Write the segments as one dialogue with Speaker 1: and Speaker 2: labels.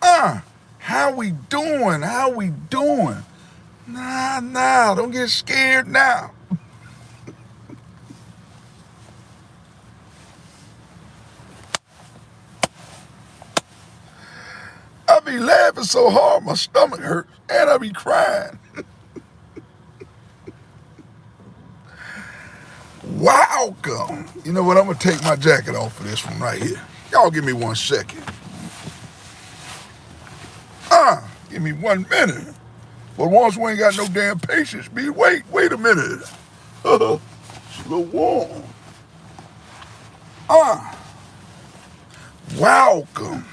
Speaker 1: uh, how we doing? How we doing? Nah, don't get scared now. I be laughing so hard my stomach hurts, and I be crying. Welcome. You know what? I'm gonna take my jacket off for this one right here. Y'all give me 1 second. Give me 1 minute. But once we ain't got no damn patience, wait a minute. It's a little warm. Uh, Welcome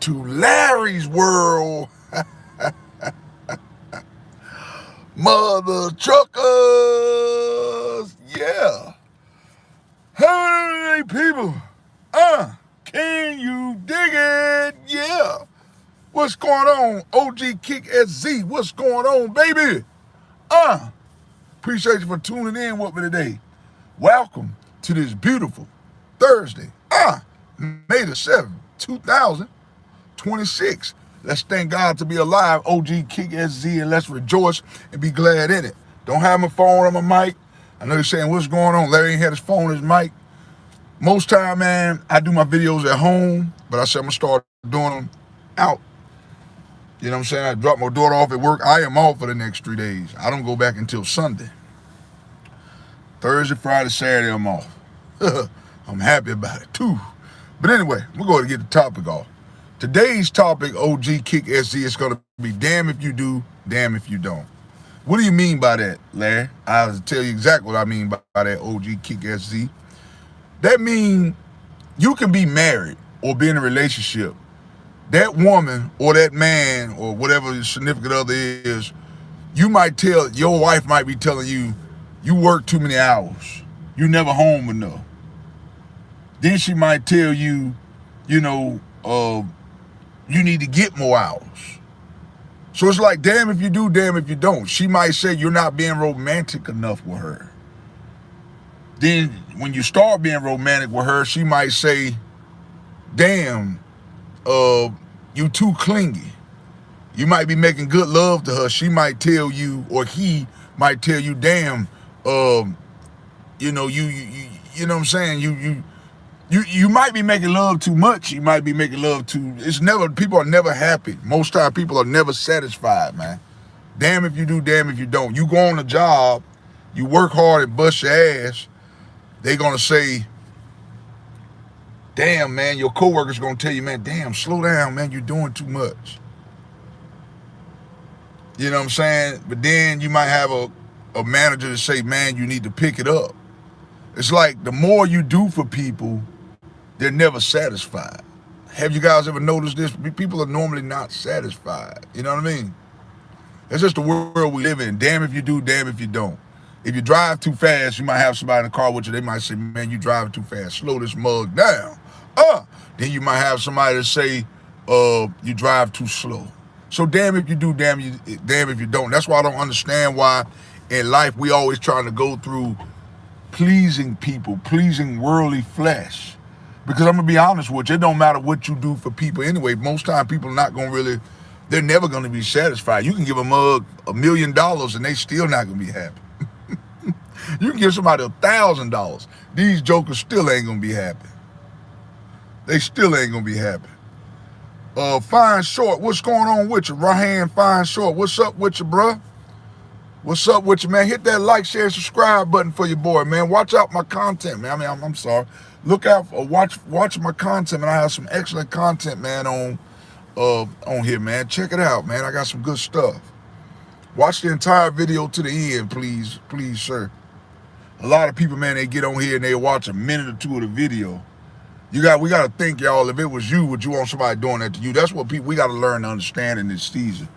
Speaker 1: to Larry's World, mother truckers. Yeah. Hey, people. Can you dig it? Yeah. What's going on? OG Kick SZ. What's going on, baby? Appreciate you for tuning in with me today. Welcome to this beautiful Thursday. May the 7th, 2026. Let's thank God to be alive, OG Kick SZ, and let's rejoice and be glad in it. Don't have my phone on my mic. I know you're saying, what's going on? Larry ain't had his phone on his mic. Most time, man, I do my videos at home, but I said I'm going to start doing them out. You know what I'm saying? I drop my daughter off at work. I am off for the next 3 days. I don't go back until Sunday. Thursday, Friday, Saturday, I'm off. I'm happy about it, too. But anyway, we're going to get the topic off. Today's topic, OG Kick SZ, is going to be damn if you do, damn if you don't. What do you mean by that, Larry? I'll tell you exactly what I mean by that, OG Kick SZ. That means you can be married or be in a relationship. That woman or that man or whatever your significant other is, your wife might be telling you, you work too many hours. You never home enough. Then she might tell you, you need to get more hours. So it's like, damn if you do, damn if you don't. She might say you're not being romantic enough with her. Then when you start being romantic with her, she might say, damn, you too clingy. You might be making good love to her. She might tell you, or he might tell you, damn, you know what I'm saying? You might be making love too much. You might be making love too. People are never happy. Most time people are never satisfied, man. Damn if you do, damn if you don't. You go on a job, you work hard and bust your ass, they gonna say, damn, man, your coworker's gonna tell you, man, damn, slow down, man, you're doing too much. You know what I'm saying? But then you might have a manager to say, man, you need to pick it up. It's like the more you do for people, they're never satisfied. Have you guys ever noticed this? People are normally not satisfied. You know what I mean? It's just the world we live in. Damn if you do, damn if you don't. If you drive too fast, you might have somebody in the car with you. They might say, man, you driving too fast. Slow this mug down. Then you might have somebody to say, you drive too slow. So damn if you do, damn if you don't. That's why I don't understand why in life we always trying to go through pleasing people, pleasing worldly flesh. Because I'm going to be honest with you, it don't matter what you do for people anyway. Most time people are not going to really, they're never going to be satisfied. You can give a mug $1 million and they still not going to be happy. You can give somebody $1,000. These jokers still ain't going to be happy. They still ain't going to be happy. Fine Short, what's going on with you? Rahan Fine Short, what's up with you, bruh? What's up with you, man? Hit that like, share, subscribe button for your boy, man. Watch out my content, man. I'm sorry. Look out for watch my content, man. I have some excellent content, man, on here, man. Check it out, man. I got some good stuff. Watch the entire video to the end, please, sir. A lot of people, man, they get on here and they watch a minute or two of the video. We got to think, y'all, if it was you, would you want somebody doing that to you? That's what we got to learn to understand in this season.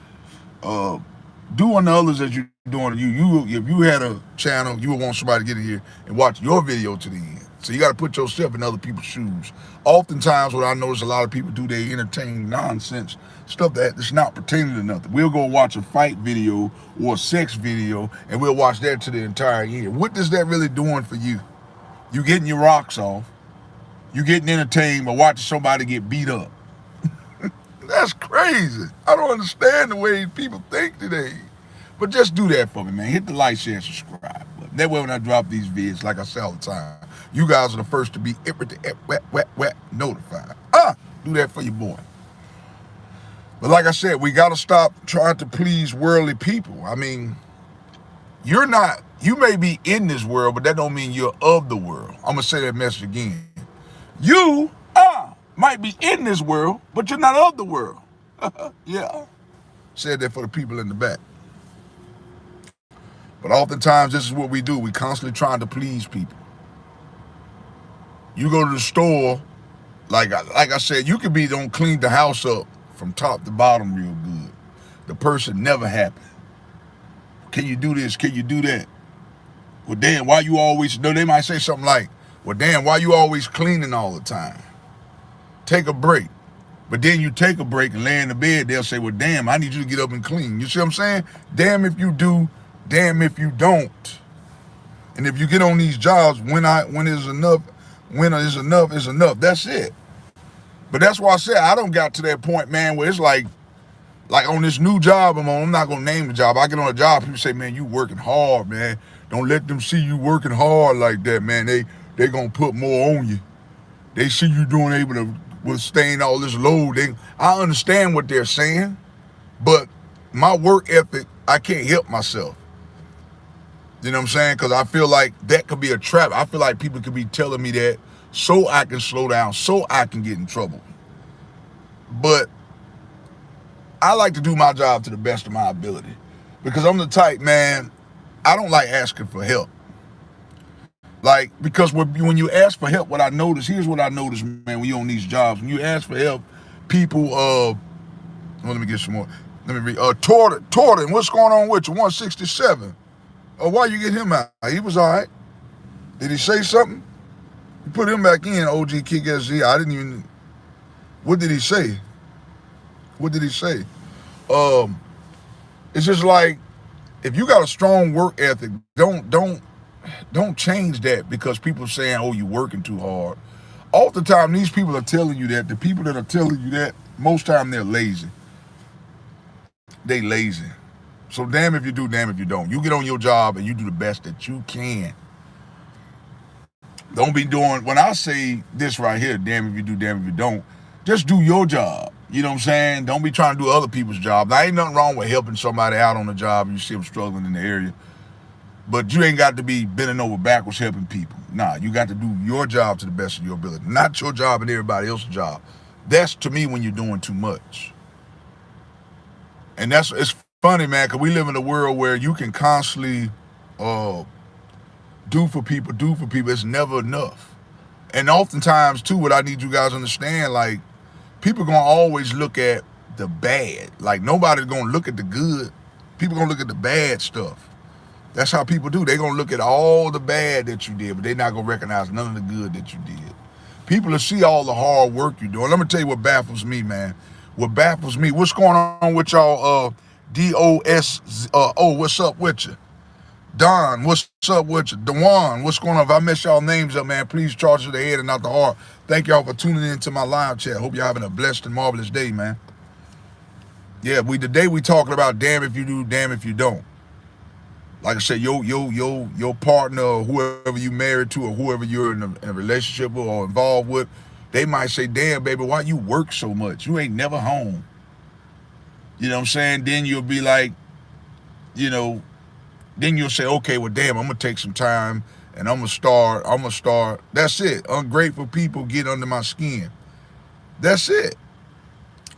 Speaker 1: Do unto others as you're doing to you. If you had a channel, you would want somebody to get in here and watch your video to the end. So you got to put yourself in other people's shoes. Oftentimes, what I notice a lot of people do, they entertain nonsense, stuff that's not pertaining to nothing. We'll go watch a fight video or a sex video, and we'll watch that to the entire end. What is that really doing for you? You getting your rocks off. You getting entertained by watching somebody get beat up. That's crazy. I don't understand the way people think today. But just do that for me, man. Hit the like, share, and subscribe. That way when I drop these vids, like I say all the time, you guys are the first to be notified. Do that for your boy. But like I said, we got to stop trying to please worldly people. I mean, you may be in this world, but that don't mean you're of the world. I'm going to say that message again. You might be in this world, but you're not of the world. Yeah. Said that for the people in the back. But oftentimes, this is what we do. We constantly trying to please people. You go to the store, like I said, you could be don't clean the house up from top to bottom real good. The person never happy. Can you do this? Can you do that? Well, damn, why you always, no, they might say something like, well, damn, why you always cleaning all the time? Take a break. But then you take a break and lay in the bed, they'll say, well, damn, I need you to get up and clean. You see what I'm saying? Damn if you do, damn if you don't. And if you get on these jobs, when is enough is enough. That's it. But that's why I said I don't got to that point, man, where it's like on this new job I'm on, I'm not gonna name the job. I get on a job, people say, man, you working hard, man. Don't let them see you working hard like that, man. They gonna put more on you. They see you able to withstand all this load. I understand what they're saying, but my work ethic, I can't help myself. You know what I'm saying? Because I feel like that could be a trap. I feel like people could be telling me that so I can slow down, so I can get in trouble. But I like to do my job to the best of my ability because I'm the type, man, I don't like asking for help. Like, because when you ask for help, here's what I notice, man, when you're on these jobs, when you ask for help, people, let me get some more. Let me read. Torton, what's going on with you? 167. Oh, why you get him out? He was all right. Did he say something? You put him back in, OG Kick SZ. I didn't even, what did he say? What did he say? It's just like, if you got a strong work ethic, don't change that because people are saying, oh, you're working too hard. Oftentimes, these people are telling you that. The people that are telling you that, most time they're lazy. They lazy. So damn if you do, damn if you don't. You get on your job and you do the best that you can. Don't be doing, when I say this right here, damn if you do, damn if you don't, just do your job. You know what I'm saying? Don't be trying to do other people's job. Now, ain't nothing wrong with helping somebody out on the job and you see them struggling in the area. But you ain't got to be bending over backwards helping people. Nah, you got to do your job to the best of your ability, not your job and everybody else's job. That's, to me, when you're doing too much. And it's funny, man, because we live in a world where you can constantly do for people. It's never enough. And oftentimes, too, what I need you guys to understand, like, people going to always look at the bad. Like, nobody's going to look at the good. People going to look at the bad stuff. That's how people do. They're going to look at all the bad that you did, but they're not going to recognize none of the good that you did. People will see all the hard work you're doing. Let me tell you what baffles me, man. What baffles me, what's going on with y'all, DOS, what's up with you? Don, what's up with you? Dewan, what's going on? If I mess y'all names up, man, please charge to the head and not the heart. Thank y'all for tuning in to my live chat. Hope y'all having a blessed and marvelous day, man. Yeah, today we talking about damn if you do, damn if you don't. Like I said, your partner or whoever you married to or whoever you're in a relationship with or involved with, they might say, damn, baby, why you work so much? You ain't never home. You know what I'm saying? Then you'll be like, then you'll say, okay, well, damn, I'm going to take some time and I'm going to start. That's it. Ungrateful people get under my skin. That's it.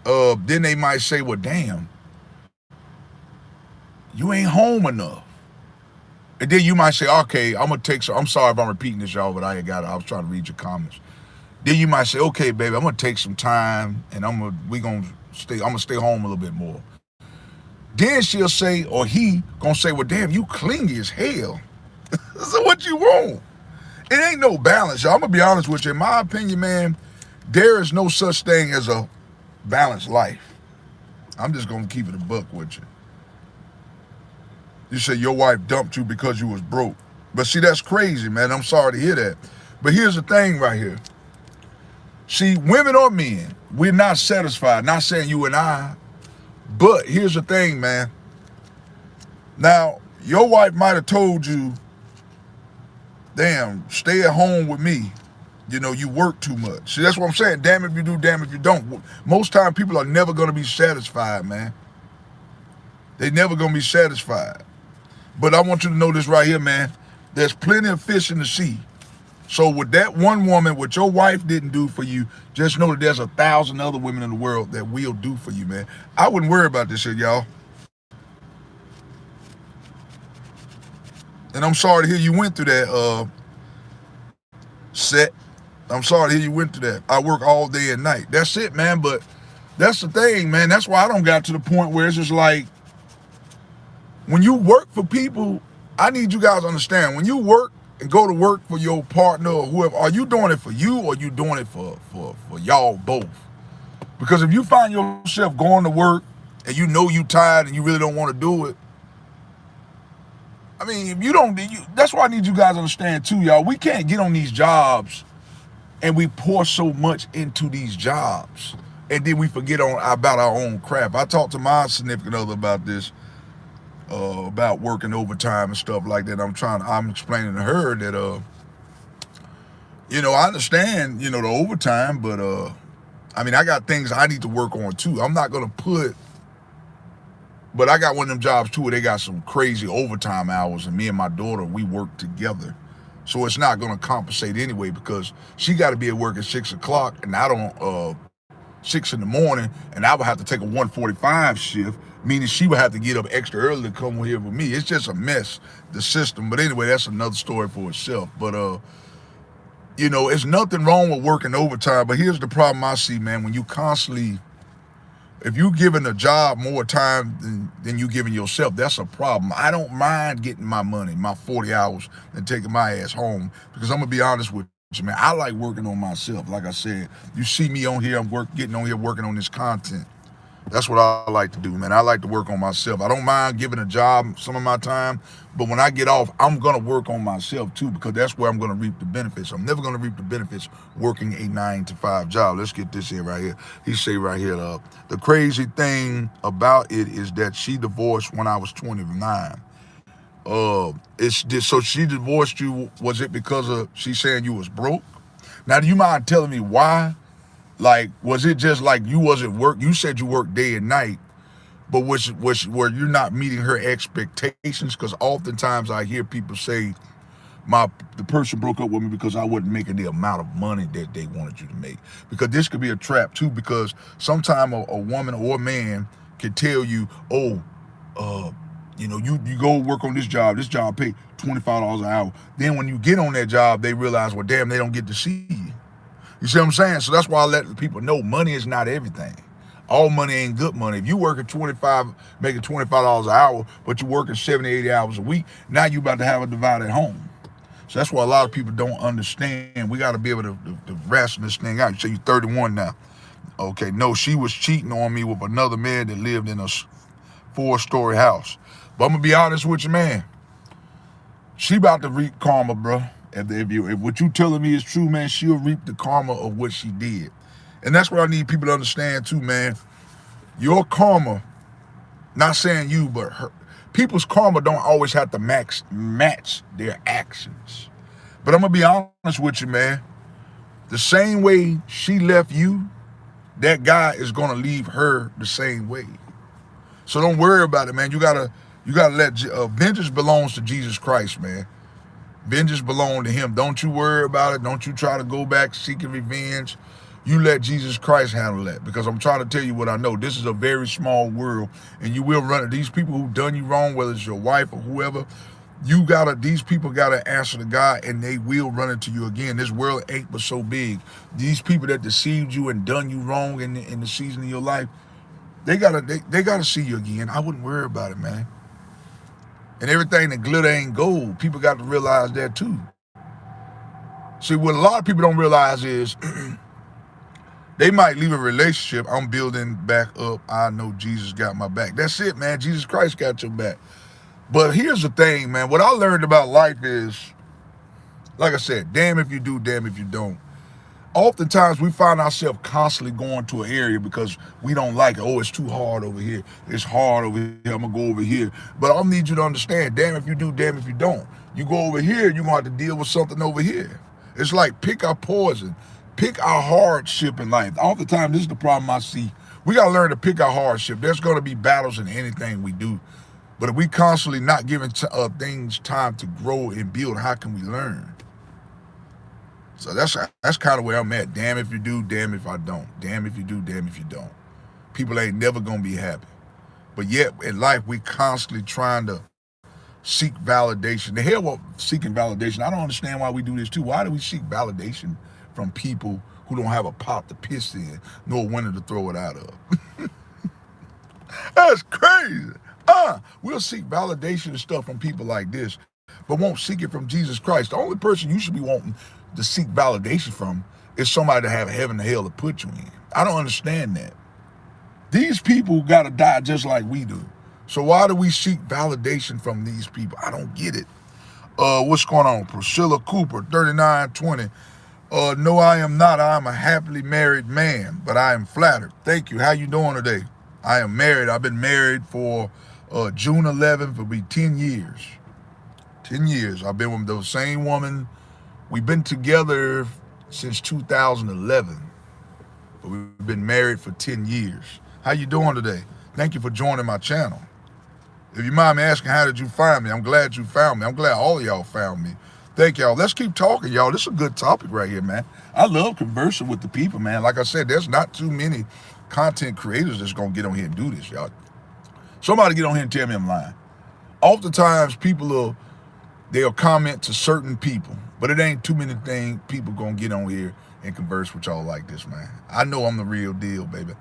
Speaker 1: Then they might say, well, damn, you ain't home enough. And then you might say, okay, I'm sorry if I'm repeating this, y'all, but I was trying to read your comments. Then you might say, okay, baby, I'm going to take some time and I'm going to stay home a little bit more. Then she'll say, or he going to say, well, damn, you clingy as hell. So what you want? It ain't no balance, y'all. I'm going to be honest with you. In my opinion, man, there is no such thing as a balanced life. I'm just going to keep it a buck with you. You say your wife dumped you because you was broke. But see, that's crazy, man. I'm sorry to hear that. But here's the thing right here. See, women or men, we're not satisfied. Not saying you and I, but here's the thing, man. Now, your wife might have told you, damn, stay at home with me. You know, you work too much. See, that's what I'm saying. Damn if you do, damn if you don't. Most time people are never going to be satisfied, man. They never going to be satisfied. But I want you to know this right here, man. There's plenty of fish in the sea. So with that one woman, what your wife didn't do for you, just know that there's 1,000 other women in the world that will do for you, man. I wouldn't worry about this shit, y'all. And I'm sorry to hear you went through that set. I'm sorry to hear you went through that. I work all day and night. That's it, man. But that's the thing, man. That's why I don't got to the point where it's just like, when you work for people, I need you guys to understand, when you work and go to work for your partner or whoever, are you doing it for you or are you doing it for y'all both? Because if you find yourself going to work and you know you tired and you really don't want to do it, I mean, if you don't, that's why I need you guys to understand too, y'all. We can't get on these jobs and we pour so much into these jobs and then we forget about our own crap. I talked to my significant other about this, about working overtime and stuff like that. I'm explaining to her that, you know, I understand, you know, the overtime, but, I mean, I got things I need to work on too. I'm not going to but I got one of them jobs too where they got some crazy overtime hours and me and my daughter, we work together. So it's not going to compensate anyway because she got to be at work at 6 o'clock and I don't, 6 in the morning, and I would have to take a 1:45 shift, meaning she would have to get up extra early to come here with me. It's just a mess, the system. But anyway, that's another story for itself. But, you know, it's nothing wrong with working overtime. But here's the problem I see, man. When you constantly, if you giving a job more time than you giving yourself, that's a problem. I don't mind getting my money, my 40 hours, and taking my ass home because I'm going to be honest with you, man. I like working on myself. Like I said, you see me on here, getting on here working on this content. That's what I like to do, man. I like to work on myself. I don't mind giving a job some of my time, but when I get off, I'm going to work on myself too because that's where I'm going to reap the benefits. I'm never going to reap the benefits working a 9-to-5 job. Let's get this here right here. He say right here, the crazy thing about it is that she divorced when I was 29. It's just, so she divorced you, was it because of she saying you was broke? Now, do you mind telling me why? Like, was it just like you wasn't work? You said you worked day and night, but were you not meeting her expectations? Because oftentimes I hear people say, the person broke up with me because I wasn't making the amount of money that they wanted you to make. Because this could be a trap too, because sometimes a woman or a man can tell you, oh, you know, you go work on this job pay $25 an hour. Then when you get on that job, they realize, well, damn, they don't get to see you. You see what I'm saying? So that's why I let people know money is not everything. All money ain't good money. If you working making $25 an hour, but you're working 70, 80 hours a week, now you about to have a divide at home. So that's why a lot of people don't understand. We got to be able to ration this thing out. You say you're 31 now. Okay, no, she was cheating on me with another man that lived in a 4-story house. But I'm going to be honest with you, man. She about to reap karma, bro. If what you telling me is true, man, she'll reap the karma of what she did. And that's what I need people to understand too, man. Your karma, not saying you, but her, people's karma don't always have to match their actions. But I'm going to be honest with you, man. The same way she left you, that guy is going to leave her the same way. So don't worry about it, man. You gotta let vengeance belongs to Jesus Christ, man. Vengeance belongs to him. Don't you worry about it. Don't you try to go back seeking revenge. You let Jesus Christ handle that, because I'm trying to tell you what I know. This is a very small world, and you will run it. These people who done you wrong, whether it's your wife or whoever, these people gotta answer to God, and they will run into you again. This world ain't but so big. These people that deceived you and done you wrong in the season of your life, they gotta see you again. I wouldn't worry about it, man. And everything that glitter ain't gold. People got to realize that too. See, what a lot of people don't realize is they might leave a relationship. I'm building back up. I know Jesus got my back. That's it, man. Jesus Christ got your back. But here's the thing, man. What I learned about life is, like I said, damn if you do, damn if you don't. Oftentimes we find ourselves constantly going to an area because we don't like it. Oh, it's too hard over here. It's hard over here. I'm gonna go over here. But I need you to understand, damn if you do, damn if you don't. You go over here, you're gonna have to deal with something over here. It's like pick our poison, pick our hardship in life. Oftentimes, this is the problem I see. We gotta learn to pick our hardship. There's gonna be battles in anything we do. But if we constantly not giving things time to grow and build, how can we learn? So that's kind of where I'm at. Damn if you do, damn if I don't. Damn if you do, damn if you don't. People ain't never gonna be happy. But yet in life we constantly trying to seek validation. The hell with seeking validation. I don't understand why we do this too. Why do we seek validation from people who don't have a pot to piss in, nor a window to throw it out of? That's crazy. We'll seek validation and stuff from people like this, but won't seek it from Jesus Christ. The only person you should be wanting to seek validation from is somebody to have heaven and hell to put you in. I don't understand that. These people got to die just like we do. So why do we seek validation from these people? I don't get it. What's going on? Priscilla Cooper, 3920. No, I am not. I am a happily married man, but I am flattered. Thank you. How you doing today? I am married. I've been married for June 11th will be 10 years. 10 years. I've been with the same woman. We've been together since 2011, but we've been married for 10 years. How you doing today? Thank you for joining my channel. If you mind me asking, how did you find me? I'm glad you found me. I'm glad all of y'all found me. Thank y'all. Let's keep talking, y'all. This is a good topic right here, man. I love conversing with the people, man. Like I said, there's not too many content creators that's going to get on here and do this, y'all. Somebody get on here and tell me I'm lying. Oftentimes, they'll comment to certain people, but it ain't too many people going to get on here and converse with y'all like this, man. I know I'm the real deal, baby.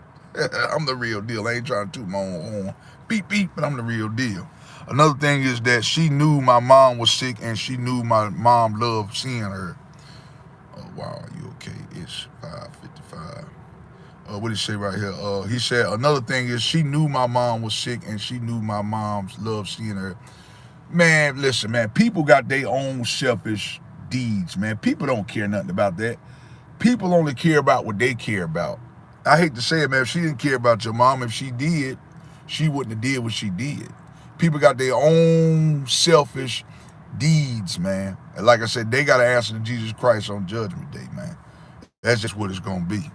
Speaker 1: I'm the real deal. I ain't trying to toot my own horn. Beep, beep, but I'm the real deal. Another thing is that she knew my mom was sick and she knew my mom loved seeing her. Oh, wow, you okay? It's 5:55. What did he say right here? He said, another thing is she knew my mom was sick and she knew my mom's loved seeing her. Man, listen, man, people got their own selfish deeds, man. People don't care nothing about that. People only care about what they care about. I hate to say it, man, if she didn't care about your mom, if she did, she wouldn't have did what she did. People got their own selfish deeds, man. And like I said, they got to answer to Jesus Christ on Judgment Day, man. That's just what it's going to be.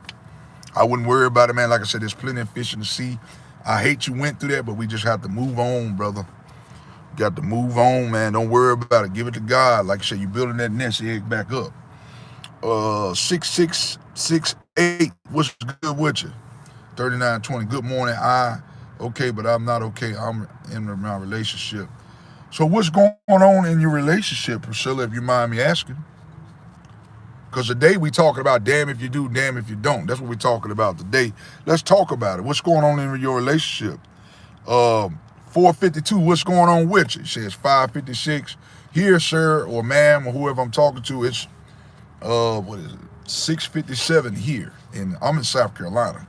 Speaker 1: I wouldn't worry about it, man. Like I said, there's plenty of fish in the sea. I hate you went through that, but we just have to move on, brother. Got to move on, man. Don't worry about it. Give it to God. Like I said, you're building that nest egg back up. 6668. What's good with you? 3920. Good morning. Okay, but I'm not okay. I'm in my relationship. So what's going on in your relationship, Priscilla, if you mind me asking? Because today we talking about damn if you do, damn if you don't. That's what we're talking about today. Let's talk about it. What's going on in your relationship? 452, what's going on with you? It says 556. Here, sir, or ma'am, or whoever I'm talking to, it's, 657 here. And I'm in South Carolina.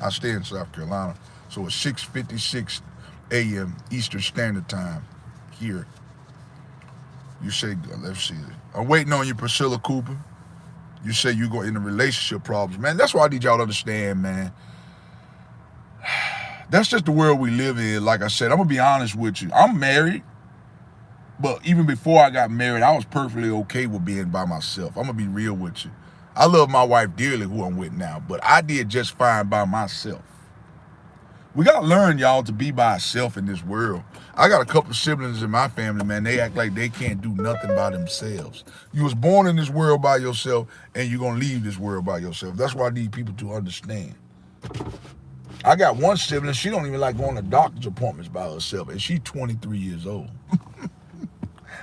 Speaker 1: I stay in South Carolina. So it's 6:56 a.m. Eastern Standard Time here. You say, let's see. I'm waiting on you, Priscilla Cooper. You say you go into relationship problems. Man, that's why I need y'all to understand, man. That's just the world we live in. Like I said, I'm going to be honest with you. I'm married, but even before I got married, I was perfectly okay with being by myself. I'm going to be real with you. I love my wife dearly, who I'm with now, but I did just fine by myself. We got to learn, y'all, to be by ourselves in this world. I got a couple of siblings in my family, man. They act like they can't do nothing by themselves. You was born in this world by yourself, and you're going to leave this world by yourself. That's why I need people to understand. I got one sibling, she don't even like going to doctor's appointments by herself, and she's 23 years old.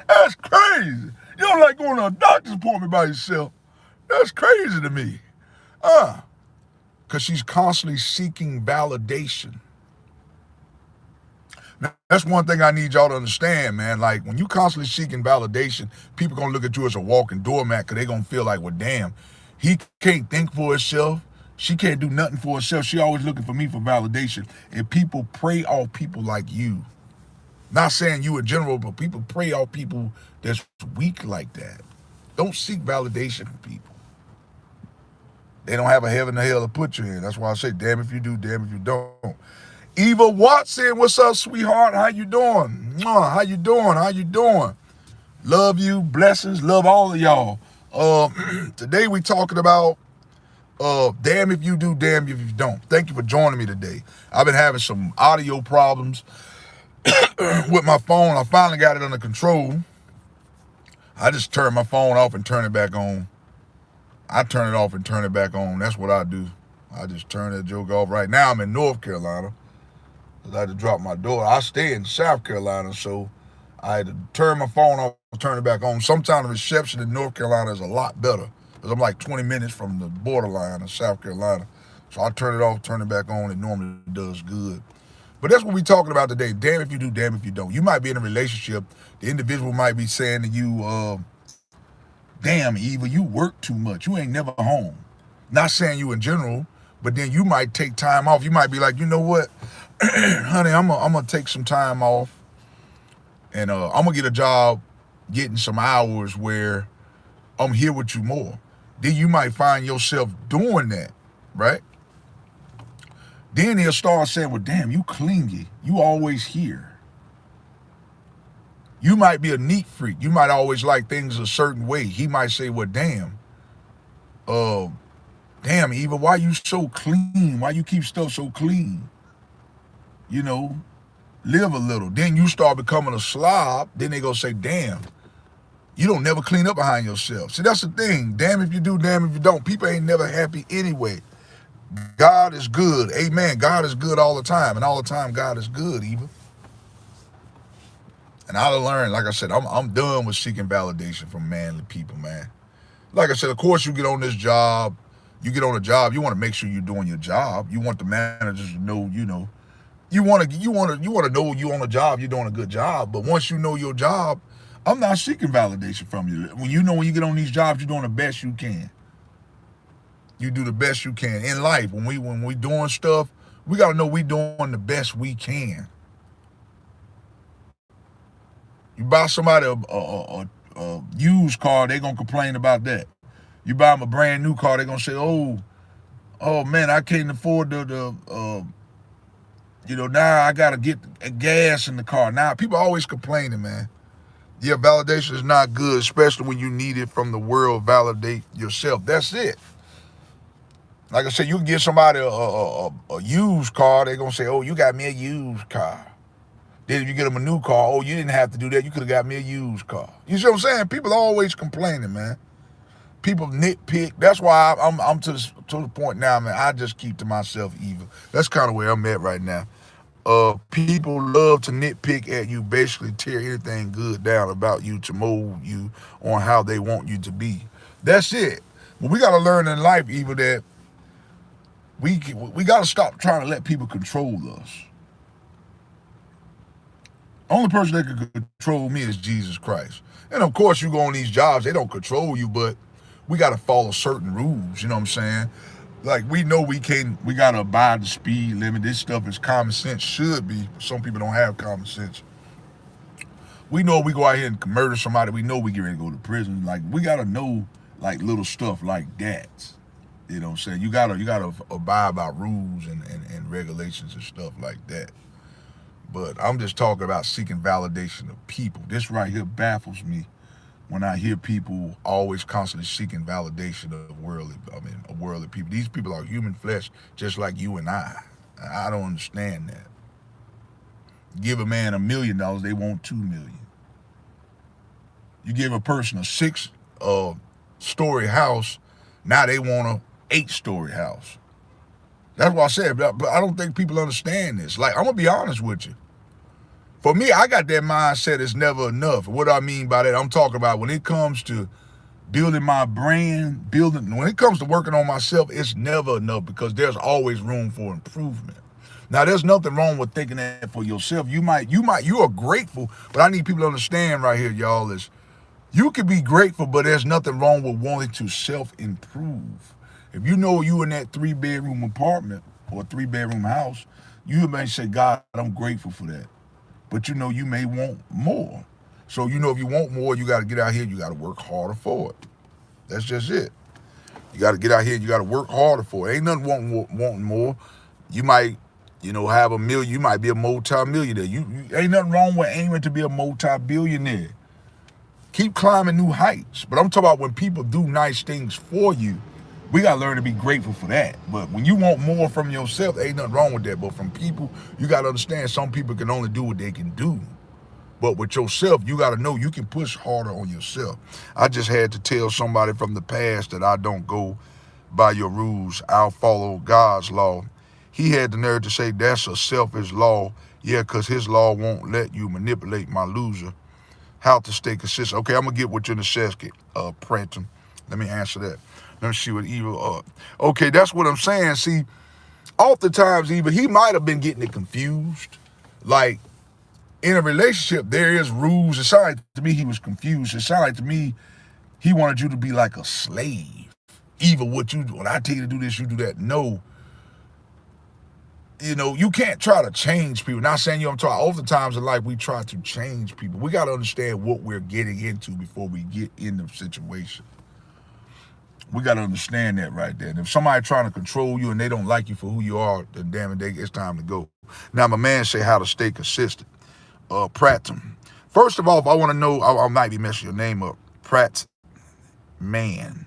Speaker 1: That's crazy. You don't like going to a doctor's appointment by yourself. That's crazy to me. Because she's constantly seeking validation. Now, that's one thing I need y'all to understand, man. Like, when you constantly seeking validation, people going to look at you as a walking doormat because they're going to feel like, well, damn, he can't think for himself. She can't do nothing for herself. She always looking for me for validation. And people prey off people like you. Not saying you in general, but people prey off people that's weak like that. Don't seek validation from people. They don't have a heaven or hell to put you in. That's why I say, damn if you do, damn if you don't. Eva Watson, what's up, sweetheart? How you doing? Mwah, how you doing? How you doing? Love you, blessings, love all of y'all. Today we talking about damn if you do, damn if you don't. Thank you for joining me today. I've been having some audio problems with my phone. I finally got it under control. I just turn my phone off and turn it back on. I turn it off and turn it back on. That's what I do. I just turn that joke off. Right now I'm in North Carolina. I had to drop my daughter. I stay in South Carolina, so I had to turn my phone off and turn it back on. Sometimes the reception in North Carolina is a lot better because I'm like 20 minutes from the borderline of South Carolina. So I turn it off, turn it back on. It normally does good. But that's what we're talking about today. Damn if you do, damn if you don't. You might be in a relationship. The individual might be saying to you, damn, Eva, you work too much. You ain't never home. Not saying you in general, but then you might take time off. You might be like, you know what, honey, I'm gonna take some time off, and I'm gonna get a job getting some hours where I'm here with you more. Then you might find yourself doing that, right? Then he'll start saying, well, damn, you clingy. You always here. You might be a neat freak. You might always like things a certain way. He might say, well, damn, Eva, why you so clean? Why you keep stuff so clean? You know, live a little. Then you start becoming a slob. Then they go say, damn, you don't never clean up behind yourself. See, that's the thing. Damn if you do, damn if you don't. People ain't never happy anyway. God is good. Amen. God is good all the time. And all the time, God is good, Eva. And I learned, like I said, I'm done with seeking validation from manly people, man. Like I said, of course, you get on this job, you get on a job, you want to make sure you're doing your job. You want the managers to know, you want to know you on a job, you're doing a good job. But once you know your job, I'm not seeking validation from you. When you get on these jobs, you're doing the best you can. You do the best you can in life. When we doing stuff, we gotta know we doing the best we can. You buy somebody a used car, they gonna complain about that. You buy them a brand new car, they gonna say, oh man, I can't afford now I gotta get gas in the car. Now people always complaining, man. Yeah, validation is not good, especially when you need it from the world. Validate yourself. That's it. Like I said, you can get somebody a used car, they gonna say, oh, you got me a used car. Then if you get them a new car, oh, you didn't have to do that. You could have got me a used car. You see what I'm saying? People always complaining, man. People nitpick. That's why I'm to the point now, man. I just keep to myself, Eva. That's kind of where I'm at right now. People love to nitpick at you, basically tear anything good down about you to mold you on how they want you to be. That's it. But we got to learn in life, Eva, that we got to stop trying to let people control us. Only person that can control me is Jesus Christ. And of course, you go on these jobs, they don't control you, but we got to follow certain rules. You know what I'm saying? Like, we know we got to abide the speed limit. This stuff is common sense, should be. Some people don't have common sense. We know if we go out here and murder somebody, we know we get ready to go to prison. Like, we got to know, like, little stuff like that. You know what I'm saying? You gotta abide by rules and regulations and stuff like that. But I'm just talking about seeking validation of people. This right here baffles me when I hear people always constantly seeking validation of worldly people. These people are human flesh just like you and I. I don't understand that. Give a man $1 million, they want $2 million. You give a person a 6-story house, now they want a 8-story house. That's what I said, but I don't think people understand this. Like, I'm gonna be honest with you. For me, I got that mindset it's never enough. What do I mean by that? I'm talking about when it comes to building my brand, when it comes to working on myself, it's never enough because there's always room for improvement. Now, there's nothing wrong with thinking that for yourself. You are grateful, but I need people to understand right here, y'all, is you can be grateful, but there's nothing wrong with wanting to self-improve. If you know you in that 3-bedroom apartment or 3-bedroom house, you may say, God, I'm grateful for that. But you know you may want more. So if you want more, you got to get out here, you got to work harder for it. That's just it. You got to get out here. You got to work harder for it. Ain't nothing wanting more. You might, have a million. You might be a multi-millionaire. You ain't nothing wrong with aiming to be a multi-billionaire. Keep climbing new heights. But I'm talking about when people do nice things for you, we got to learn to be grateful for that. But when you want more from yourself, ain't nothing wrong with that. But from people, you got to understand some people can only do what they can do. But with yourself, you got to know you can push harder on yourself. I just had to tell somebody from the past that I don't go by your rules. I'll follow God's law. He had the nerve to say that's a selfish law. Yeah, because his law won't let you manipulate my loser. How to stay consistent. Okay, I'm going to get what you're necessity, Pranton. Let me answer that. Let me see what evil. Okay, that's what I'm saying. See, oftentimes, even he might have been getting it confused. Like, in a relationship, there is rules. It sounded like to me he was confused. It sounded like to me he wanted you to be like a slave. Even when I tell you to do this, you do that. No. You can't try to change people. Not saying I'm talking. Oftentimes in life, we try to change people. We got to understand what we're getting into before we get in the situation. We got to understand that right there. And if somebody trying to control you and they don't like you for who you are, then damn it, it's time to go. Now, my man say how to stay consistent. Prattum. First of all, if I want to know, I might be messing your name up. Pratt man.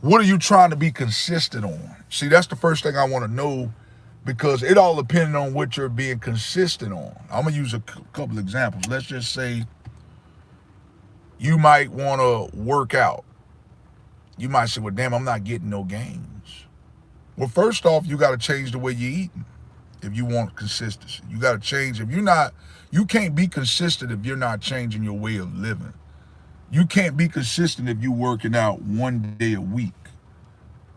Speaker 1: What are you trying to be consistent on? See, that's the first thing I want to know, because it all depends on what you're being consistent on. I'm going to use a couple examples. Let's just say you might want to work out. You might say, well, damn, I'm not getting no gains. Well, first off, you got to change the way you're eating if you want consistency. You got to change. You can't be consistent if you're not changing your way of living. You can't be consistent if you're working out one day a week.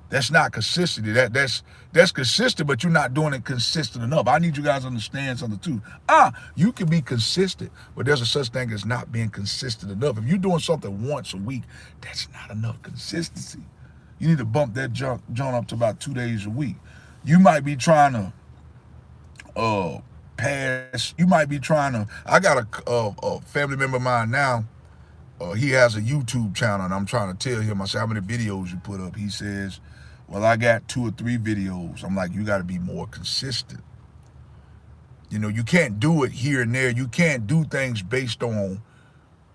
Speaker 1: That's not consistency. That's consistent, but you're not doing it consistent enough. I need you guys to understand something too. You can be consistent, but there's a such thing as not being consistent enough. If you're doing something once a week, that's not enough consistency. You need to bump that junk up to about 2 days a week. You might be trying to pass. You might be trying to. I got a family member of mine now. He has a YouTube channel, and I'm trying to tell him, I say, how many videos you put up? He says, well, I got 2 or 3 videos. I'm like, you got to be more consistent. You can't do it here and there. You can't do things based on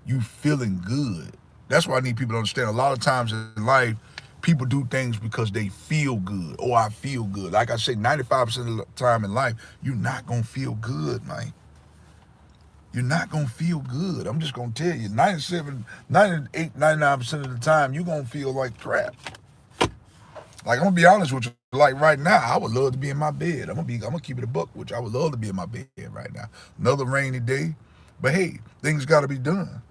Speaker 1: you feeling good. That's why I need people to understand. A lot of times in life, people do things because they feel good. Oh, I feel good. Like I say, 95% of the time in life, you're not going to feel good, man. You're not going to feel good. I'm just going to tell you, 97, 98, 99% of the time, you're going to feel like crap. Like, I'm going to be honest with you. Like, right now, I would love to be in my bed. I'm going to keep it a buck with you. I would love to be in my bed right now. Another rainy day. But, hey, things got to be done.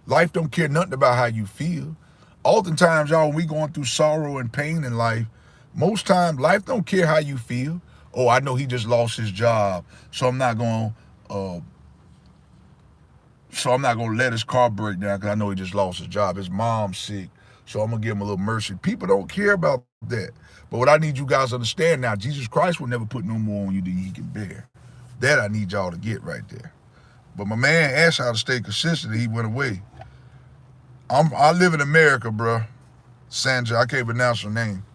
Speaker 1: Life don't care nothing about how you feel. Oftentimes, y'all, when we going through sorrow and pain in life, most times, life don't care how you feel. Oh, I know he just lost his job, so I'm not going to... So I'm not going to let his car break down because I know he just lost his job. His mom's sick, so I'm going to give him a little mercy. People don't care about that. But what I need you guys to understand now, Jesus Christ will never put no more on you than he can bear. That I need y'all to get right there. But my man asked how to stay consistent, and he went away. I live in America, bro. Sandra, I can't pronounce her name.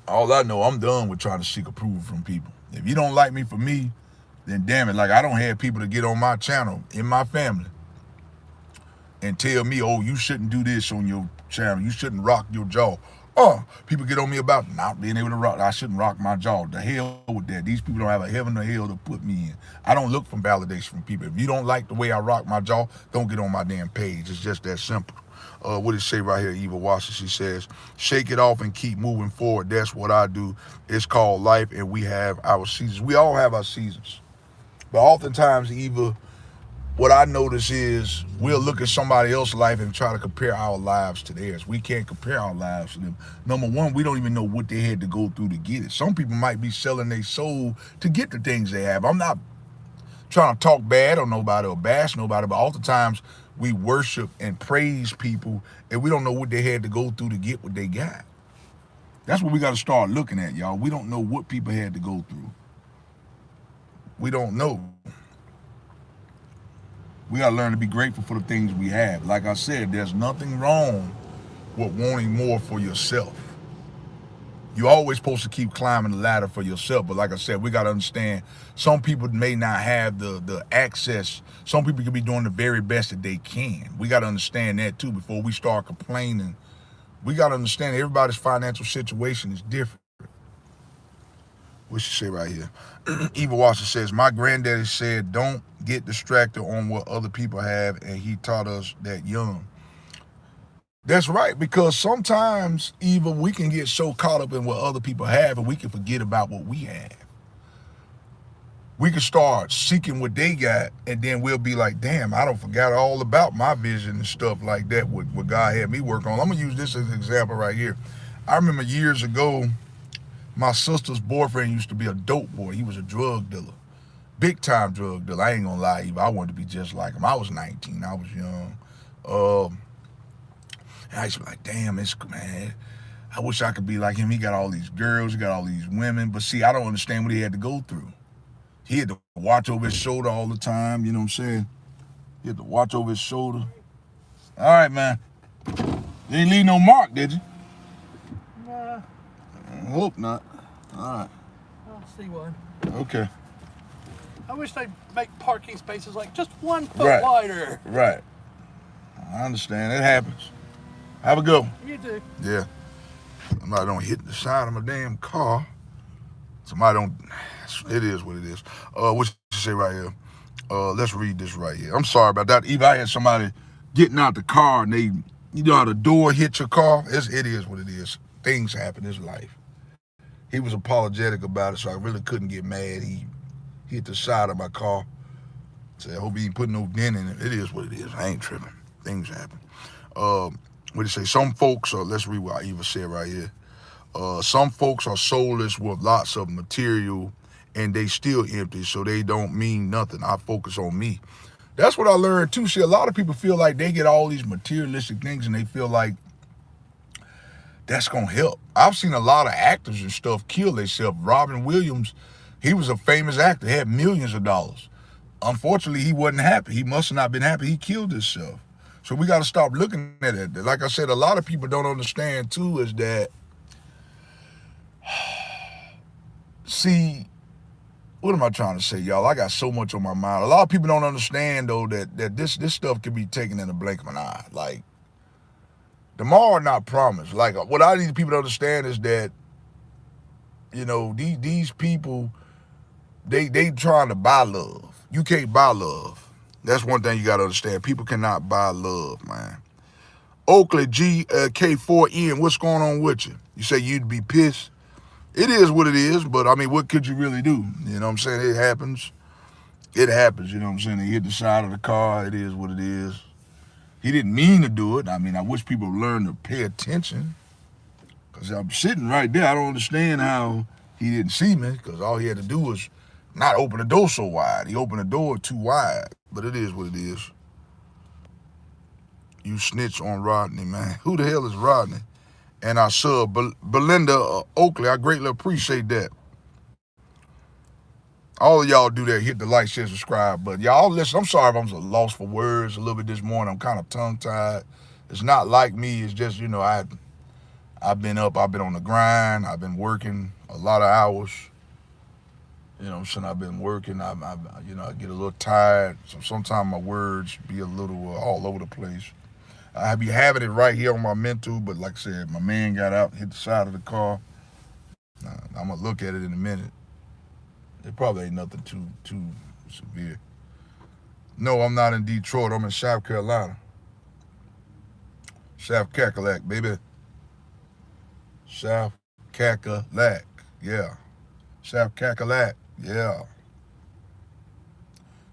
Speaker 1: All I know, I'm done with trying to seek approval from people. If you don't like me for me, then damn it, like I don't have people to get on my channel in my family and tell me, oh, you shouldn't do this on your channel. You shouldn't rock your jaw. People get on me about not being able to rock. I shouldn't rock my jaw. The hell with that. These people don't have a heaven or hell to put me in. I don't look for validation from people. If you don't like the way I rock my jaw, don't get on my damn page. It's just that simple. What does it say right here, Eva Watson? She says, shake it off and keep moving forward. That's what I do. It's called life, and we have our seasons. We all have our seasons. But oftentimes, Eva, what I notice is we'll look at somebody else's life and try to compare our lives to theirs. We can't compare our lives to them. Number one, we don't even know what they had to go through to get it. Some people might be selling their soul to get the things they have. I'm not trying to talk bad on nobody or bash nobody, but oftentimes we worship and praise people and we don't know what they had to go through to get what they got. That's what we got to start looking at, y'all. We don't know what people had to go through. We don't know. We gotta learn to be grateful for the things we have. Like I said, there's nothing wrong with wanting more for yourself. You're always supposed to keep climbing the ladder for yourself. But like I said, we got to understand some people may not have the access. Some people can be doing the very best that they can. We got to understand that too before we start complaining. We got to understand everybody's financial situation is different. What she say right here? Eva Watson says, my granddaddy said, don't get distracted on what other people have, and he taught us that young. That's right, because sometimes, Eva, we can get so caught up in what other people have and we can forget about what we have. We can start seeking what they got, and then we'll be like, damn, I don't forgot all about my vision and stuff like that, what God had me work on. I'm going to use this as an example right here. I remember years ago, my sister's boyfriend used to be a dope boy. He was a drug dealer, big time drug dealer. I ain't going to lie, Eva, I wanted to be just like him. I was 19, I was young. And I used to be like, damn, it's man, I wish I could be like him. He got all these girls, he got all these women. But see, I don't understand what he had to go through. He had to watch over his shoulder all the time, you know what I'm saying? He had to watch over his shoulder. All right, man. You didn't leave no mark, did you?
Speaker 2: Nah.
Speaker 1: I hope not. All right.
Speaker 2: I'll see one.
Speaker 1: Okay.
Speaker 2: I wish they'd make parking spaces like just 1 foot wider.
Speaker 1: Right. I understand. It happens. Have a good one.
Speaker 2: You do.
Speaker 1: Yeah. Somebody don't hit the side of my damn car. Somebody don't. It is what it is. What you say right here? Let's read this right here. I'm sorry about that. Even I had somebody getting out the car and they, you know how the door hit your car? It is what it is. Things happen in his life. He was apologetic about it, so I really couldn't get mad. He hit the side of my car. Said, I hope he ain't putting no dent in it. It is what it is. I ain't tripping. Things happen. What do you say? Some folks are, let's read what Eva said right here. Some folks are soulless with lots of material and they still empty, so they don't mean nothing. I focus on me. That's what I learned too. See, a lot of people feel like they get all these materialistic things and they feel like that's gonna help. I've seen a lot of actors and stuff kill themselves. Robin Williams, he was a famous actor, he had millions of dollars. Unfortunately, he wasn't happy. He must have not been happy. He killed himself. So we got to stop looking at it. Like I said, a lot of people don't understand too is that, see, what am I trying to say, y'all? I got so much on my mind. A lot of people don't understand though that this stuff can be taken in the blink of an eye. Like, tomorrow not promised. Like, what I need people to understand is that, you know, these people, they trying to buy love. You can't buy love. That's one thing you got to understand. People cannot buy love, man. Oakley K4N, what's going on with you? You say you'd be pissed? It is what it is, but I mean, what could you really do? You know what I'm saying? It happens. It happens, you know what I'm saying? They hit the side of the car. It is what it is. He didn't mean to do it. I mean, I wish people would learn to pay attention, because I'm sitting right there. I don't understand how he didn't see me, because all he had to do was not open the door so wide. He opened the door too wide, but it is what it is. You snitch on Rodney, man. Who the hell is Rodney? And our sub, Belinda Oakley, I greatly appreciate that. All of y'all do that. Hit the like, share, subscribe. But y'all listen, I'm sorry if I'm lost for words a little bit this morning. I'm kind of tongue-tied. It's not like me. It's just, you know, I've been up. I've been on the grind. I've been working a lot of hours. You know, since I've been working, I get a little tired. So sometimes my words be a little all over the place. I be having it right here on my mental, but like I said, my man got out, hit the side of the car. I'm gonna look at it in a minute. It probably ain't nothing too severe. No, I'm not in Detroit. I'm in South Carolina. South Cackalack, baby. South Cackalack, yeah. South Cackalack, yeah.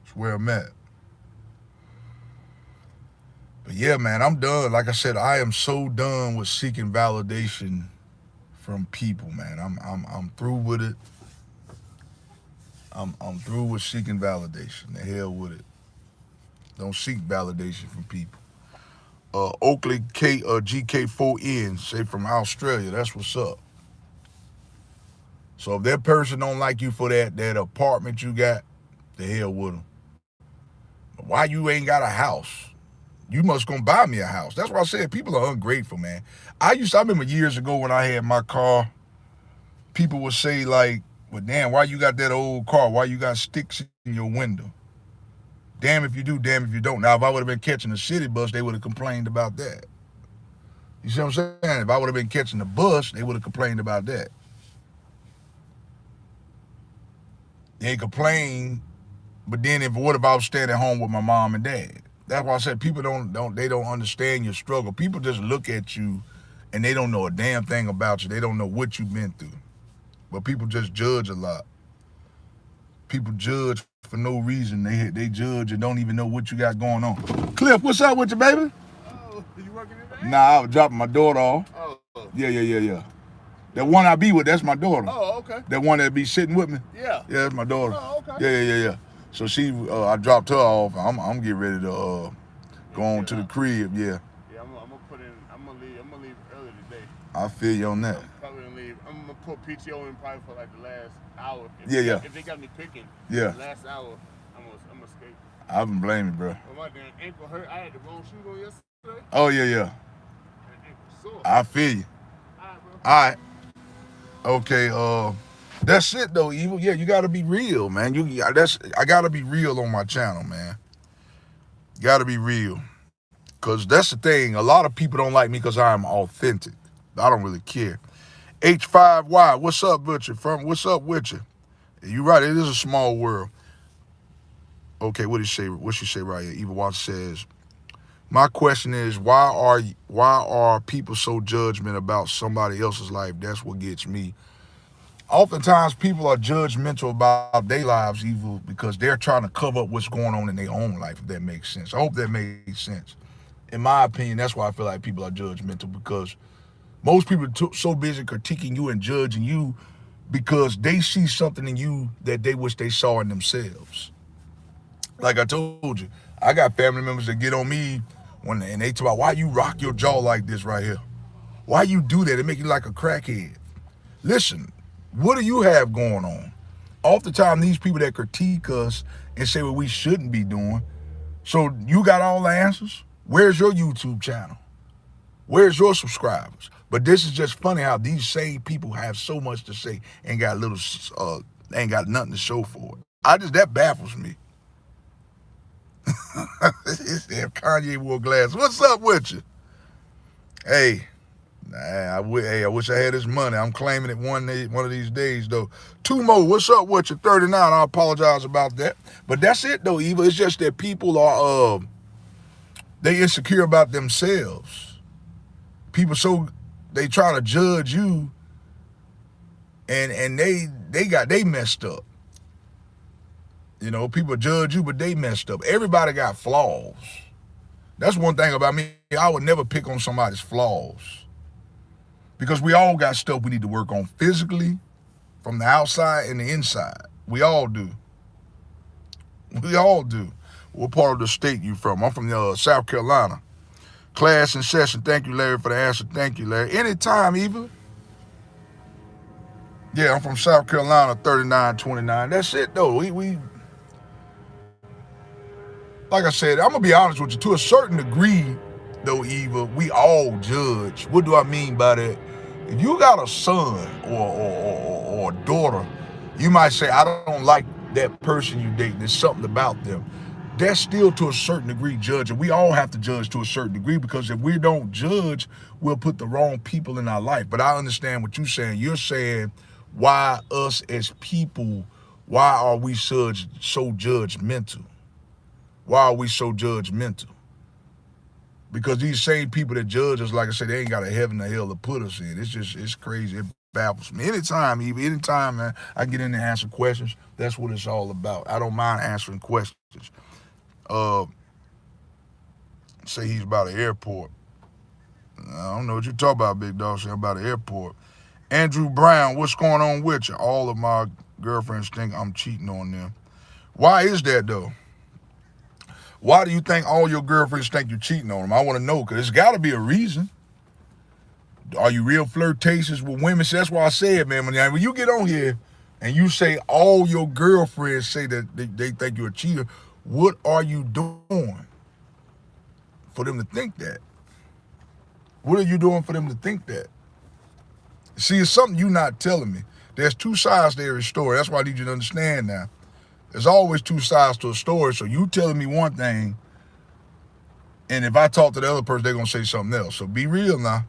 Speaker 1: That's where I'm at. But yeah, man, I'm done. Like I said, I am so done with seeking validation from people, man. I'm through with it. I'm through with seeking validation. The hell with it. Don't seek validation from people. Oakley GK4N, say from Australia. That's what's up. So if that person don't like you for that apartment you got, the hell with them. Why you ain't got a house? You must gonna buy me a house. That's why I said people are ungrateful, man. I remember years ago when I had my car, people would say like, well, damn, why you got that old car? Why you got sticks in your window? Damn if you do, damn if you don't. Now, if I would have been catching a city bus, they would have complained about that. You see what I'm saying? If I would have been catching the bus, they would have complained about that. They complain, but then what if I was staying at home with my mom and dad? That's why I said people don't understand your struggle. People just look at you and they don't know a damn thing about you. They don't know what you've been through. But people just judge a lot. People judge for no reason. They judge and don't even know what you got going on. Cliff, what's up with you, baby?
Speaker 3: Oh, you working today?
Speaker 1: Nah, I was dropping my daughter off.
Speaker 3: Oh.
Speaker 1: Yeah. That one I be with, that's my daughter.
Speaker 3: Oh, okay.
Speaker 1: That one that be sitting with me.
Speaker 3: Yeah.
Speaker 1: Yeah, that's my daughter.
Speaker 3: Oh, okay.
Speaker 1: Yeah. So I dropped her off. I'm getting ready to go on to the crib. Yeah.
Speaker 3: Yeah, I'm gonna leave early today.
Speaker 1: I feel you on that.
Speaker 3: I'm probably gonna leave. I'm gonna put PTO in probably for like the last hour.
Speaker 1: Yeah.
Speaker 3: If they got me picking.
Speaker 1: Yeah.
Speaker 3: The last hour, I'm gonna escape.
Speaker 1: I haven't blamed you, bro.
Speaker 3: Well, my damn ankle hurt. I had the wrong shoe on yesterday.
Speaker 1: Oh yeah.
Speaker 3: And ankle sore.
Speaker 1: I feel you.
Speaker 3: All right, bro.
Speaker 1: All right. Okay. That's it though, Evil. Yeah, you gotta be real, man. I gotta be real on my channel, man. Gotta be real. Cause that's the thing. A lot of people don't like me because I'm authentic. I don't really care. H5Y, what's up with you? What's up with you? You right, it is a small world. Okay, what she say right here? Evil Watch says, my question is, why are people so judgmental about somebody else's life? That's what gets me. Oftentimes people are judgmental about their lives, Evil, because they're trying to cover up what's going on in their own life, if that makes sense. I hope that makes sense. In my opinion, that's why I feel like people are judgmental, because most people are so busy critiquing you and judging you because they see something in you that they wish they saw in themselves. Like I told you, I got family members that get on me and they talk about, why you rock your jaw like this right here? Why you do that? It make you like a crackhead. Listen, what do you have going on? Oftentimes, these people that critique us and say what we shouldn't be doing, so you got all the answers? Where's your YouTube channel? Where's your subscribers? But this is just funny how these same people have so much to say and got ain't got nothing to show for it. That baffles me. It's damn Kanye wore glasses. What's up with you? Hey, I wish I had this money. I'm claiming it one of these days, though. Tumo, what's up with you? 39. I apologize about that. But that's it, though, Eva. It's just that people are they insecure about themselves. People they try to judge you, and they messed up. You know, people judge you, but they messed up. Everybody got flaws. That's one thing about me. I would never pick on somebody's flaws, because we all got stuff we need to work on physically, from the outside and the inside. We all do. We all do. What part of the state you from? I'm from South Carolina. Class in session. Thank you, Larry, for the answer. Thank you, Larry. Anytime, Eva. Yeah, I'm from South Carolina, 3929. That's it, though. We like I said, I'm gonna be honest with you. To a certain degree, though, Eva, we all judge. What do I mean by that? If you got a son or a daughter, you might say, I don't like that person you date. There's something about them. That's still to a certain degree judging. We all have to judge to a certain degree, because if we don't judge, we'll put the wrong people in our life. But I understand what you're saying. You're saying, why us as people, why are we so judgmental? Why are we so judgmental? Because these same people that judge us, like I said, they ain't got a heaven or hell to put us in. It's crazy. It baffles me. Anytime, man, I get in there and answer questions, that's what it's all about. I don't mind answering questions. Say he's about an airport. I don't know what you talk about, big dog. Say about an airport. Andrew Brown, what's going on with you? All of my girlfriends think I'm cheating on them. Why is that, though? Why do you think all your girlfriends think you're cheating on them? I want to know, because there's got to be a reason. Are you real flirtatious with women? So that's why I said, man, when you get on here and you say all your girlfriends say that they think you're a cheater, What are you doing for them to think that? What are you doing for them to think that? See, it's something you're not telling me. There's two sides to every story. That's why I need you to understand now. There's always two sides to a story. So you telling me one thing, and if I talk to the other person, they're going to say something else. So be real now.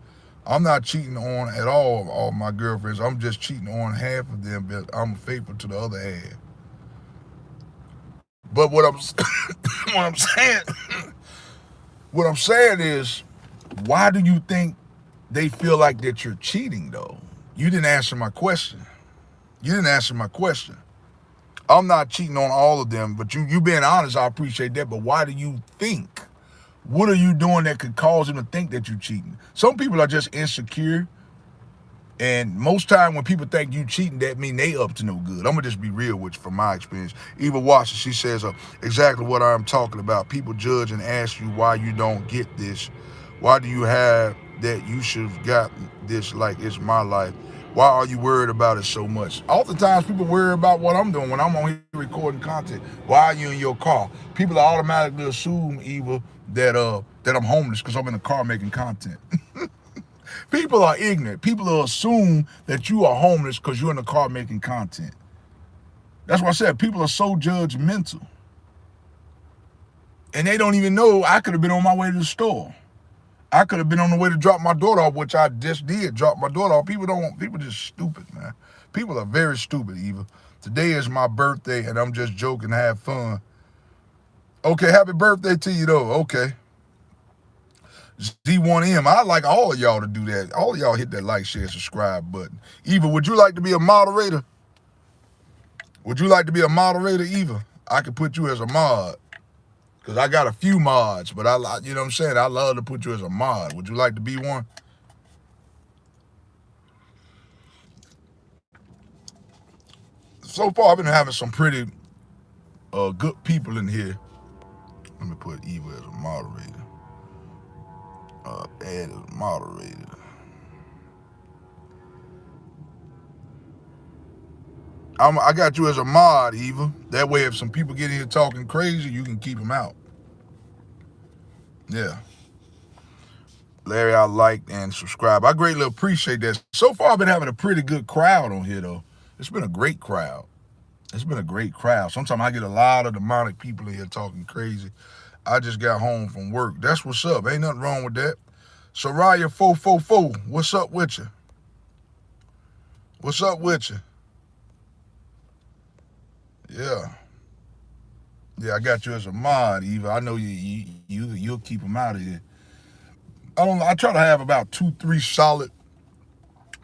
Speaker 1: I'm not cheating on at all my girlfriends. I'm just cheating on half of them, but I'm faithful to the other half. But what I'm what I'm saying is, why do you think they feel like that you're cheating though? You didn't answer my question. You didn't answer my question. I'm not cheating on all of them, but you being honest, I appreciate that. But why do you think? What are you doing that could cause them to think that you're cheating? Some people are just insecure. And most time when people think you cheating, that mean they up to no good. I'm gonna just be real with you from my experience. Eva Watson, she says exactly what I'm talking about. People judge and ask you why you don't get this. Why do you have that? You should have got this like it's my life. Why are you worried about it so much? Oftentimes people worry about what I'm doing when I'm on here recording content. Why are you in your car? People automatically assume, Eva, that I'm homeless because I'm in the car making content. People are ignorant. People will assume that you are homeless because you're in the car making content. That's why I said people are so judgmental. And they don't even know I could have been on my way to the store. I could have been on the way to drop my daughter off, which I just did, drop my daughter off. People just stupid, man. People are very stupid, Eva. Today is my birthday, and I'm just joking, have fun. Okay, happy birthday to you, though. Okay. Z1M, I'd like all of y'all to do that. All of y'all hit that like, share, subscribe button. Eva, would you like to be a moderator? Would you like to be a moderator, Eva? I could put you as a mod. Because I got a few mods, but you know what I'm saying? I love to put you as a mod. Would you like to be one? So far, I've been having some pretty good people in here. Let me put Eva as a moderator. Add as a moderator. I got you as a mod, Eva. That way, if some people get in here talking crazy, you can keep them out. Yeah. Larry, I like and subscribe. I greatly appreciate that. So far, I've been having a pretty good crowd on here, though. It's been a great crowd. It's been a great crowd. Sometimes I get a lot of demonic people in here talking crazy. I just got home from work. That's what's up. Ain't nothing wrong with that. Soraya 444, what's up with you? What's up with you? Yeah. Yeah, I got you as a mod, Eva. I know you'll keep them out of here. I try to have about 2-3 solid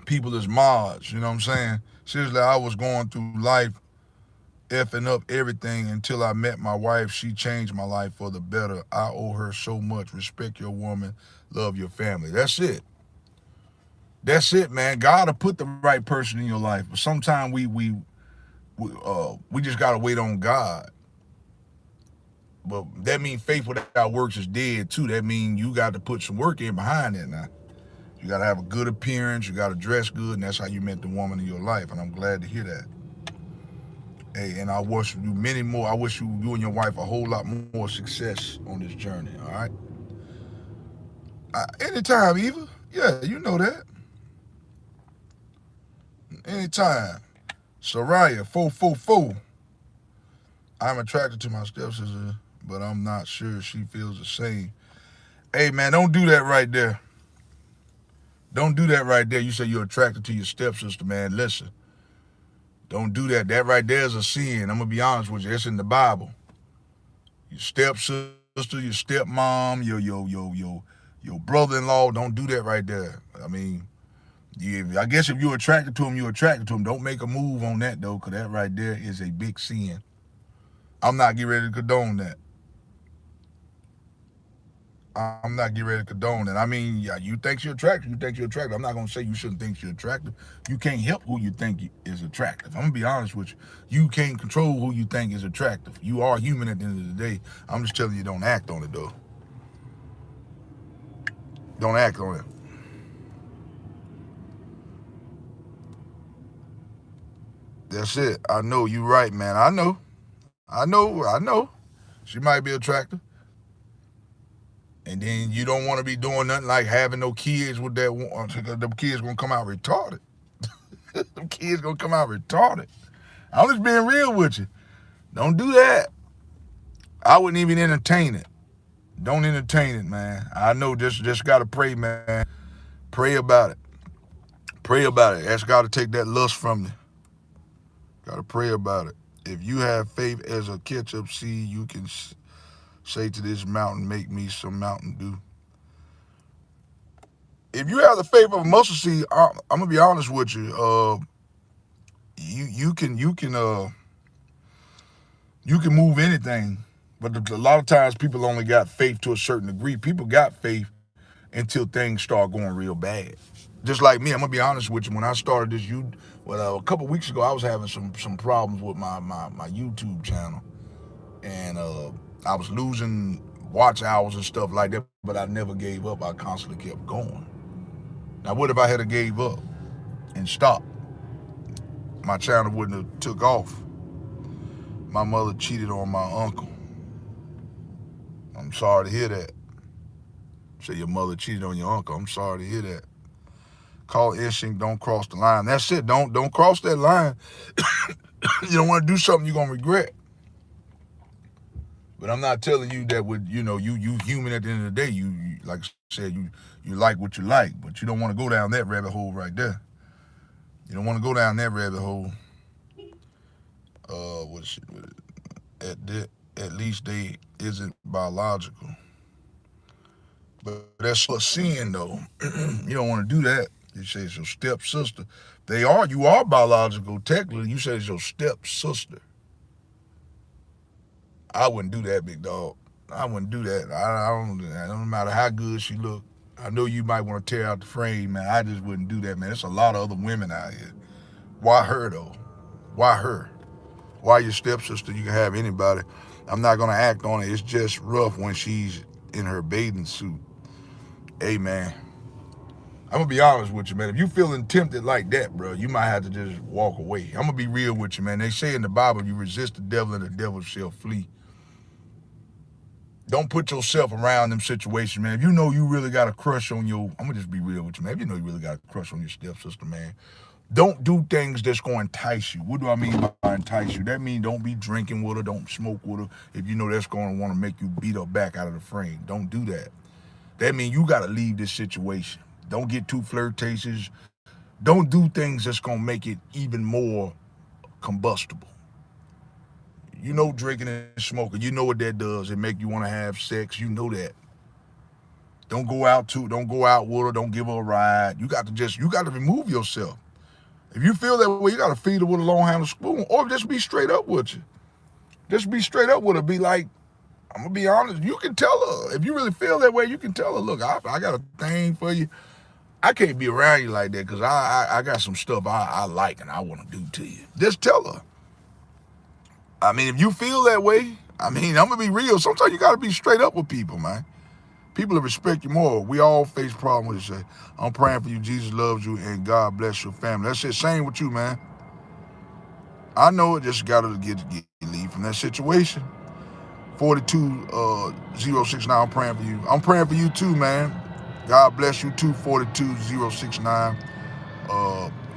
Speaker 1: people as mods, you know what I'm saying? Seriously, I was going through life effing up everything until I met my wife. She changed my life for the better. I owe her so much. Respect your woman, love your family. That's it. That's it, man. God will put the right person in your life, but sometimes we just gotta wait on God. But that means faith without works is dead too. That means you got to put some work in behind that now. You got to have a good appearance. You got to dress good, and that's how you met the woman in your life. And I'm glad to hear that. Hey, and I wish you many more. I wish you and your wife a whole lot more success on this journey. All right. Anytime, Eva. Yeah, you know that. Anytime. Soraya 444. I'm attracted to my stepsister, but I'm not sure she feels the same. Hey, man, don't do that right there. Don't do that right there. You say you're attracted to your stepsister, man. Listen. Don't do that. That right there is a sin. I'm going to be honest with you. It's in the Bible. Your stepsister, your stepmom, your brother-in-law, don't do that right there. I mean, I guess if you're attracted to him, you're attracted to him. Don't make a move on that, though, because that right there is a big sin. I'm not getting ready to condone that. I'm not getting ready to condone that. I mean, yeah, you think you're attractive. You think you're attractive. I'm not going to say you shouldn't think you're attractive. You can't help who you think is attractive. I'm going to be honest with you. You can't control who you think is attractive. You are human at the end of the day. I'm just telling you, don't act on it, though. Don't act on it. That's it. I know you're right, man. I know. She might be attractive. And then you don't want to be doing nothing like having no kids with that one, because them kids gonna come out retarded. Them kids gonna come out retarded. I'm just being real with you. Don't do that. I wouldn't even entertain it. Don't entertain it, man. I know just gotta pray, man. Pray about it. Pray about it. Ask God to take that lust from you. Gotta pray about it. If you have faith as a ketchup seed, you can say to this mountain, make me some Mountain Dew. If you have the faith of a mustard seed, I'm gonna be honest with you. You can move anything, but a lot of times people only got faith to a certain degree. People got faith until things start going real bad. Just like me, I'm gonna be honest with you. When I started this, a couple weeks ago, I was having some problems with my YouTube channel, and I was losing watch hours and stuff like that. But I never gave up. I constantly kept going. Now, what if I had gave up and stopped? My channel wouldn't have took off. My mother cheated on my uncle. I'm sorry to hear that. Say your mother cheated on your uncle. I'm sorry to hear that. Call instinct, don't cross the line. That's it. Don't cross that line. You don't want to do something you're gonna regret. But I'm not telling you that with you human at the end of the day. You like I said, you like what you like, but you don't want to go down that rabbit hole right there. You don't want to go down that rabbit hole. At least they isn't biological. But that's a sin, though. You don't want to do that. You say it's your stepsister. You are biological, technically. You say it's your stepsister. I wouldn't do that, big dog. I wouldn't do that. I don't matter how good she look. I know you might want to tear out the frame, man. I just wouldn't do that, man. There's a lot of other women out here. Why her, though? Why her? Why your stepsister? You can have anybody. I'm not going to act on it. It's just rough when she's in her bathing suit. Hey, man, I'm going to be honest with you, man. If you feeling tempted like that, bro, you might have to just walk away. I'm going to be real with you, man. They say in the Bible, you resist the devil and the devil shall flee. Don't put yourself around them situations, man. If you know you really got a crush on I'm going to just be real with you, man. If you know you really got a crush on your stepsister, man, don't do things that's going to entice you. What do I mean by entice you? That means don't be drinking with her, don't smoke with her, if you know that's going to want to make you beat her back out of the frame. Don't do that. That means you got to leave this situation. Don't get too flirtatious. Don't do things that's going to make it even more combustible. You know drinking and smoking, you know what that does. It make you want to have sex. You know that. Don't go out with her. Don't give her a ride. You got to remove yourself. If you feel that way, you got to feed her with a long handled spoon, or just be straight up with you. Just be straight up with her. Be like, I'm going to be honest. You can tell her. If you really feel that way, you can tell her, look, I got a thing for you. I can't be around you like that because I got some stuff I like and I want to do to you. Just tell her. I mean, if you feel that way, I'm going to be real. Sometimes you got to be straight up with people, man. People will respect you more. We all face problems with it. Say, I'm praying for you. Jesus loves you and God bless your family. That's it. Same with you, man. I know it. Just got to get leave from that situation. 42069. I'm praying for you. I'm praying for you too, man. God bless you too. 42069.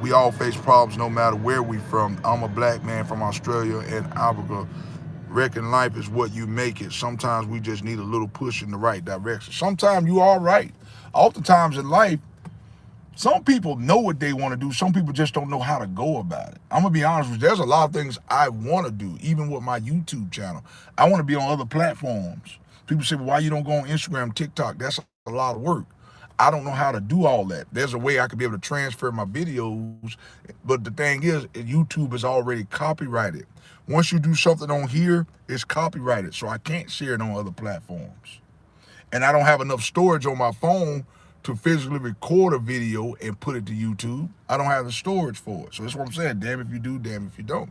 Speaker 1: We all face problems no matter where we from. I'm a black man from Australia and Africa. Reckon life is what you make it. Sometimes we just need a little push in the right direction. Sometimes you are right. Oftentimes in life, some people know what they want to do. Some people just don't know how to go about it. I'm going to be honest with you. There's a lot of things I want to do, even with my YouTube channel. I want to be on other platforms. People say, well, why you don't go on Instagram, TikTok? That's a lot of work. I don't know how to do all that. There's a way I could be able to transfer my videos, but the thing is, YouTube is already copyrighted. Once you do something on here, it's copyrighted, so I can't share it on other platforms. And I don't have enough storage on my phone to physically record a video and put it to YouTube. I don't have the storage for it. So that's what I'm saying. Damn if you do, damn if you don't.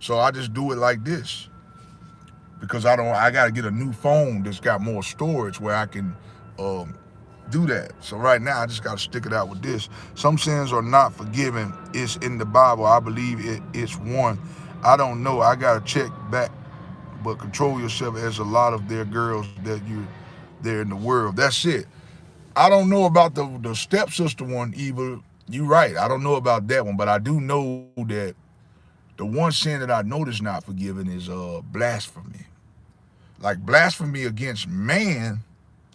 Speaker 1: So I just do it like this. Because I got to get a new phone that's got more storage where I can do that. So right now I just got to stick it out with this. Some sins are not forgiven. It's in the Bible. I believe it's one. I don't know. I got to check back but control yourself as a lot of their girls that you there in the world. That's it. I don't know about the stepsister one, Eva. You right. I don't know about that one, but I do know that the one sin that I know is not forgiven is blasphemy. Like blasphemy against man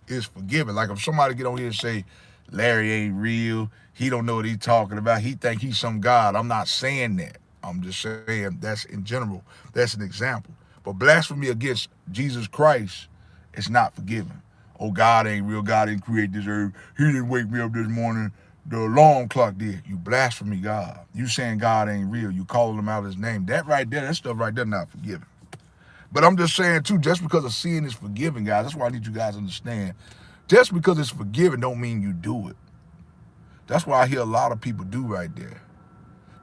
Speaker 1: is forgiven. Like if somebody get on here and say Larry ain't real, he don't know what he's talking about, he think he's some God. I'm not saying that. I'm just saying that's in general. That's an example. But blasphemy against Jesus Christ is not forgiven. Oh, God ain't real. God didn't create this earth. He didn't wake me up this morning. The alarm clock did. You blasphemy God. You saying God ain't real. You calling him out his name. That right there, that stuff right there not forgiven. But I'm just saying too, just because a sin is forgiven, guys, that's why I need you guys to understand. Just because it's forgiven don't mean you do it. That's why I hear a lot of people do right there.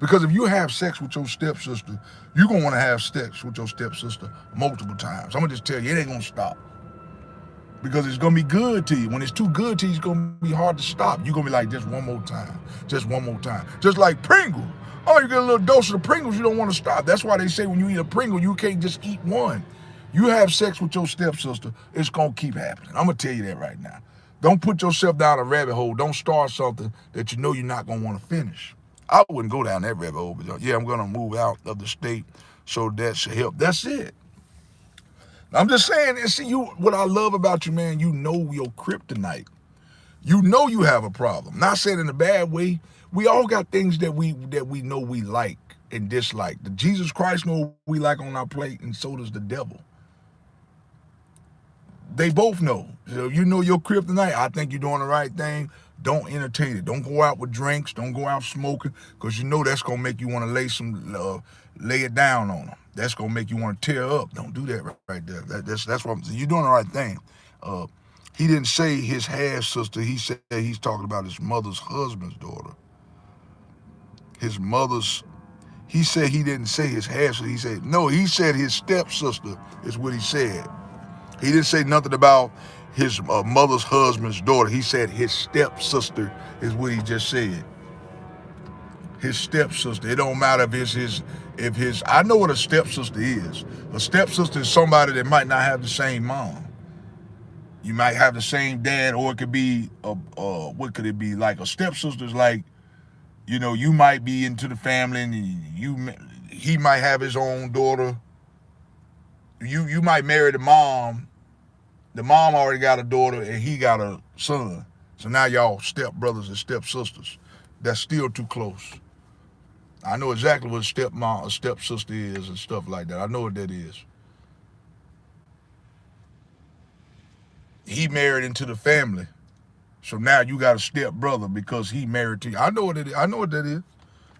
Speaker 1: Because if you have sex with your stepsister, you're going to want to have sex with your stepsister multiple times. I'm going to just tell you, it ain't going to stop. Because it's going to be good to you. When it's too good to you, it's going to be hard to stop. You're going to be like, just one more time. Just one more time. Just like Pringles. Oh, you get a little dose of the Pringles, you don't want to stop. That's why they say when you eat a Pringle, you can't just eat one. You have sex with your stepsister, it's going to keep happening. I'm going to tell you that right now. Don't put yourself down a rabbit hole. Don't start something that you know you're not going to want to finish. I wouldn't go down that rabbit hole, but yeah, I'm going to move out of the state so that should help. That's it. I'm just saying, and see, what I love about you, man, you know your kryptonite. You know you have a problem. Not saying in a bad way. We all got things that we know we like and dislike. The Jesus Christ know we like on our plate, and so does the devil. They both know. So you know your kryptonite. I think you're doing the right thing. Don't entertain it. Don't go out with drinks. Don't go out smoking, because you know that's gonna make you want to lay it down on them. That's gonna make you want to tear up. Don't do that right there. That's what I'm saying. You're doing the right thing. He didn't say his half sister. He said he's talking about his mother's husband's daughter. His mother's. He said he didn't say his half sister. He said no. He said his stepsister is what he said. He didn't say nothing about his mother's husband's daughter. He said his stepsister is what he just said. His stepsister. It don't matter if it's his. I know what a stepsister is. A stepsister is somebody that might not have the same mom. You might have the same dad, or it could be what could it be? Like a stepsister is like, you know, you might be into the family, and he might have his own daughter. You might marry the mom. The mom already got a daughter, and he got a son. So now y'all stepbrothers and stepsisters. That's still too close. I know exactly what a stepmom, a stepsister is, and stuff like that. I know what that is. He married into the family. So now you got a stepbrother because he married to you. I know what it is. I know what that is.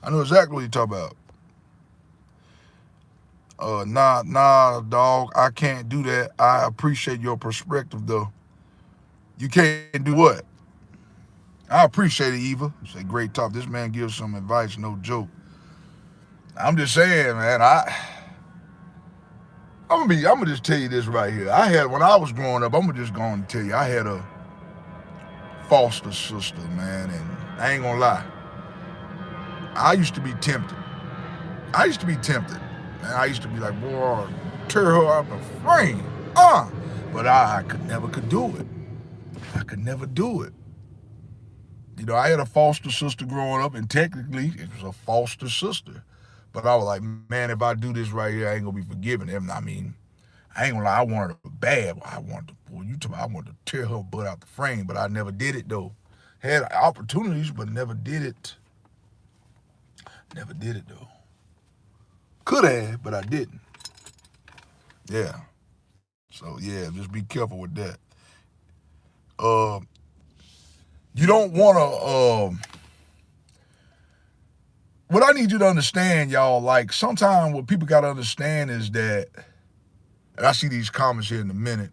Speaker 1: I know exactly what you're talking about. Nah, dog, I can't do that. I appreciate your perspective, though. You can't do what? I appreciate it, Eva. It's a great talk. This man gives some advice, no joke. I'm just saying, man, I'm gonna just tell you this right here. When I was growing up, I'm just gonna tell you, I had a foster sister, man, and I ain't gonna lie. I used to be tempted. Man, I used to be like, boy, tear her out the frame. But I never could do it. I could never do it. You know, I had a foster sister growing up, and technically it was a foster sister. But I was like, man, if I do this right here, I ain't gonna be forgiven. I mean, I ain't gonna lie, I wanted her bad. I wanted to tear her butt out the frame, but I never did it though. Had opportunities, but never did it. Never did it though. Could have, but I didn't. Yeah. So yeah, just be careful with that. You don't wanna what I need you to understand, y'all, like sometimes what people gotta understand is that, and I see these comments here in a minute,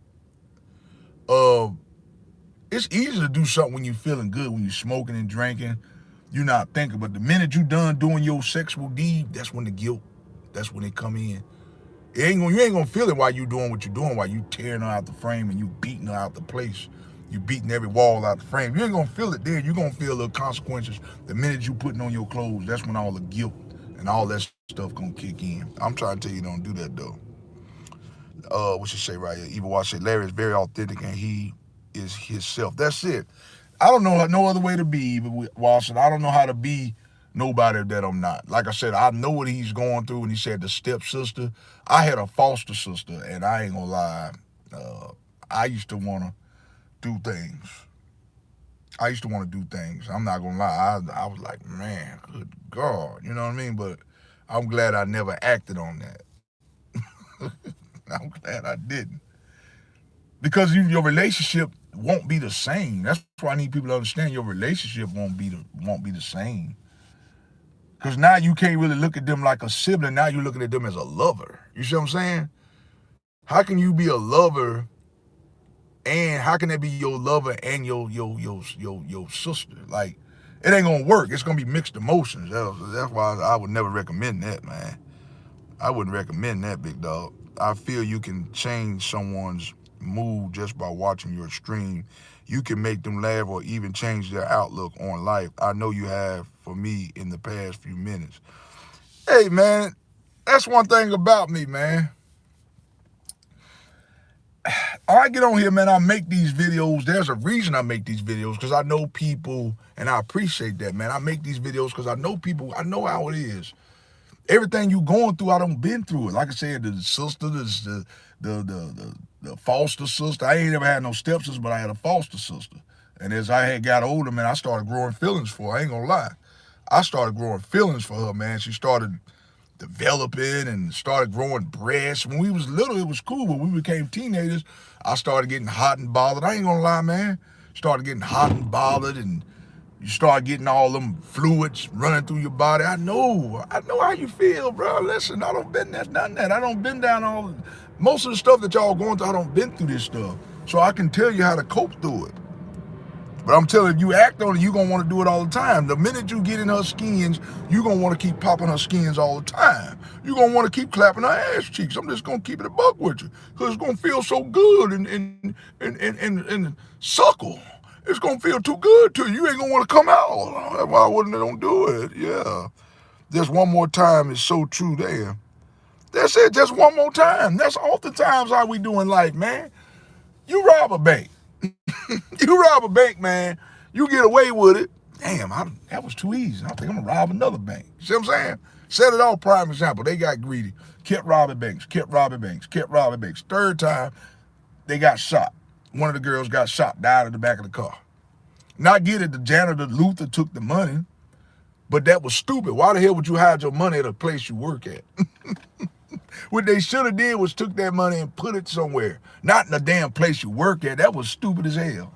Speaker 1: it's easy to do something when you're feeling good, when you're smoking and drinking, you're not thinking, but the minute you done doing your sexual deed, that's when the guilt, that's when they come in. You ain't gonna feel it while you doing what you're doing, while you tearing her out the frame and you beating her out the place. You beating every wall out the frame. You ain't gonna feel it there. You're gonna feel the consequences the minute you putting on your clothes. That's when all the guilt and all that stuff gonna kick in. I'm trying to tell you, don't do that though. What should say right here? Evil Watch said Larry is very authentic and he is himself. That's it. I don't know no other way to be, Evil Watson. I don't know how to be nobody that I'm not. Like I said, I know what he's going through. And he said the stepsister. I had a foster sister, and I ain't gonna lie. I used to want to do things. I'm not gonna lie. I was like, man, good God, you know what I mean? But I'm glad I never acted on that. I'm glad I didn't, because your relationship won't be the same. That's why I need people to understand your relationship won't be the same. Because now you can't really look at them like a sibling. Now you're looking at them as a lover. You see what I'm saying? How can you be a lover, and how can that be your lover and your sister? Like, it ain't gonna work. It's gonna be mixed emotions. That's why I would never recommend that, man. I wouldn't recommend that, big dog. I feel you can change someone's mood just by watching your stream. You can make them laugh or even change their outlook on life. I know you have for me in the past few minutes. Hey, man, that's one thing about me, man. I get on here, man, I make these videos. There's a reason I make these videos, because I know people, and I appreciate that, man. I make these videos because I know people. I know how it is. Everything you going through, I done been through it. Like I said, the sister, the foster sister. I ain't never had no stepsisters, but I had a foster sister. And as I had got older, man, I started growing feelings for her. I ain't gonna lie. I started growing feelings for her, man. She started developing and started growing breasts. When we was little, it was cool. When we became teenagers, I started getting hot and bothered. I ain't gonna lie, man. Started getting hot and bothered, and you start getting all them fluids running through your body. I know how you feel, bro. Listen, I done been there, done that. I done been down most of the stuff that y'all going through. I done been through this stuff. So I can tell you how to cope through it. But I'm telling you, if you act on it, you're going to want to do it all the time. The minute you get in her skins, you're going to want to keep popping her skins all the time. You're going to want to keep clapping her ass cheeks. I'm just going to keep it a buck with you, because it's going to feel so good and suckle. It's going to feel too good to you. You ain't going to want to come out. That's why I don't do it. Yeah. Just one more time is so true there. That's it. Just one more time. That's oftentimes how we do in life, man. You rob a bank. You rob a bank, man. You get away with it. Damn, that was too easy. I think I'm going to rob another bank. See what I'm saying? Set it off, prime example. They got greedy. Kept robbing banks. Third time, they got shot. One of the girls got shot, died in the back of the car. Now I get it, the janitor, Luther, took the money, but that was stupid. Why the hell would you hide your money at a place you work at? What they should have did was took that money and put it somewhere, not in the damn place you work at. That was stupid as hell.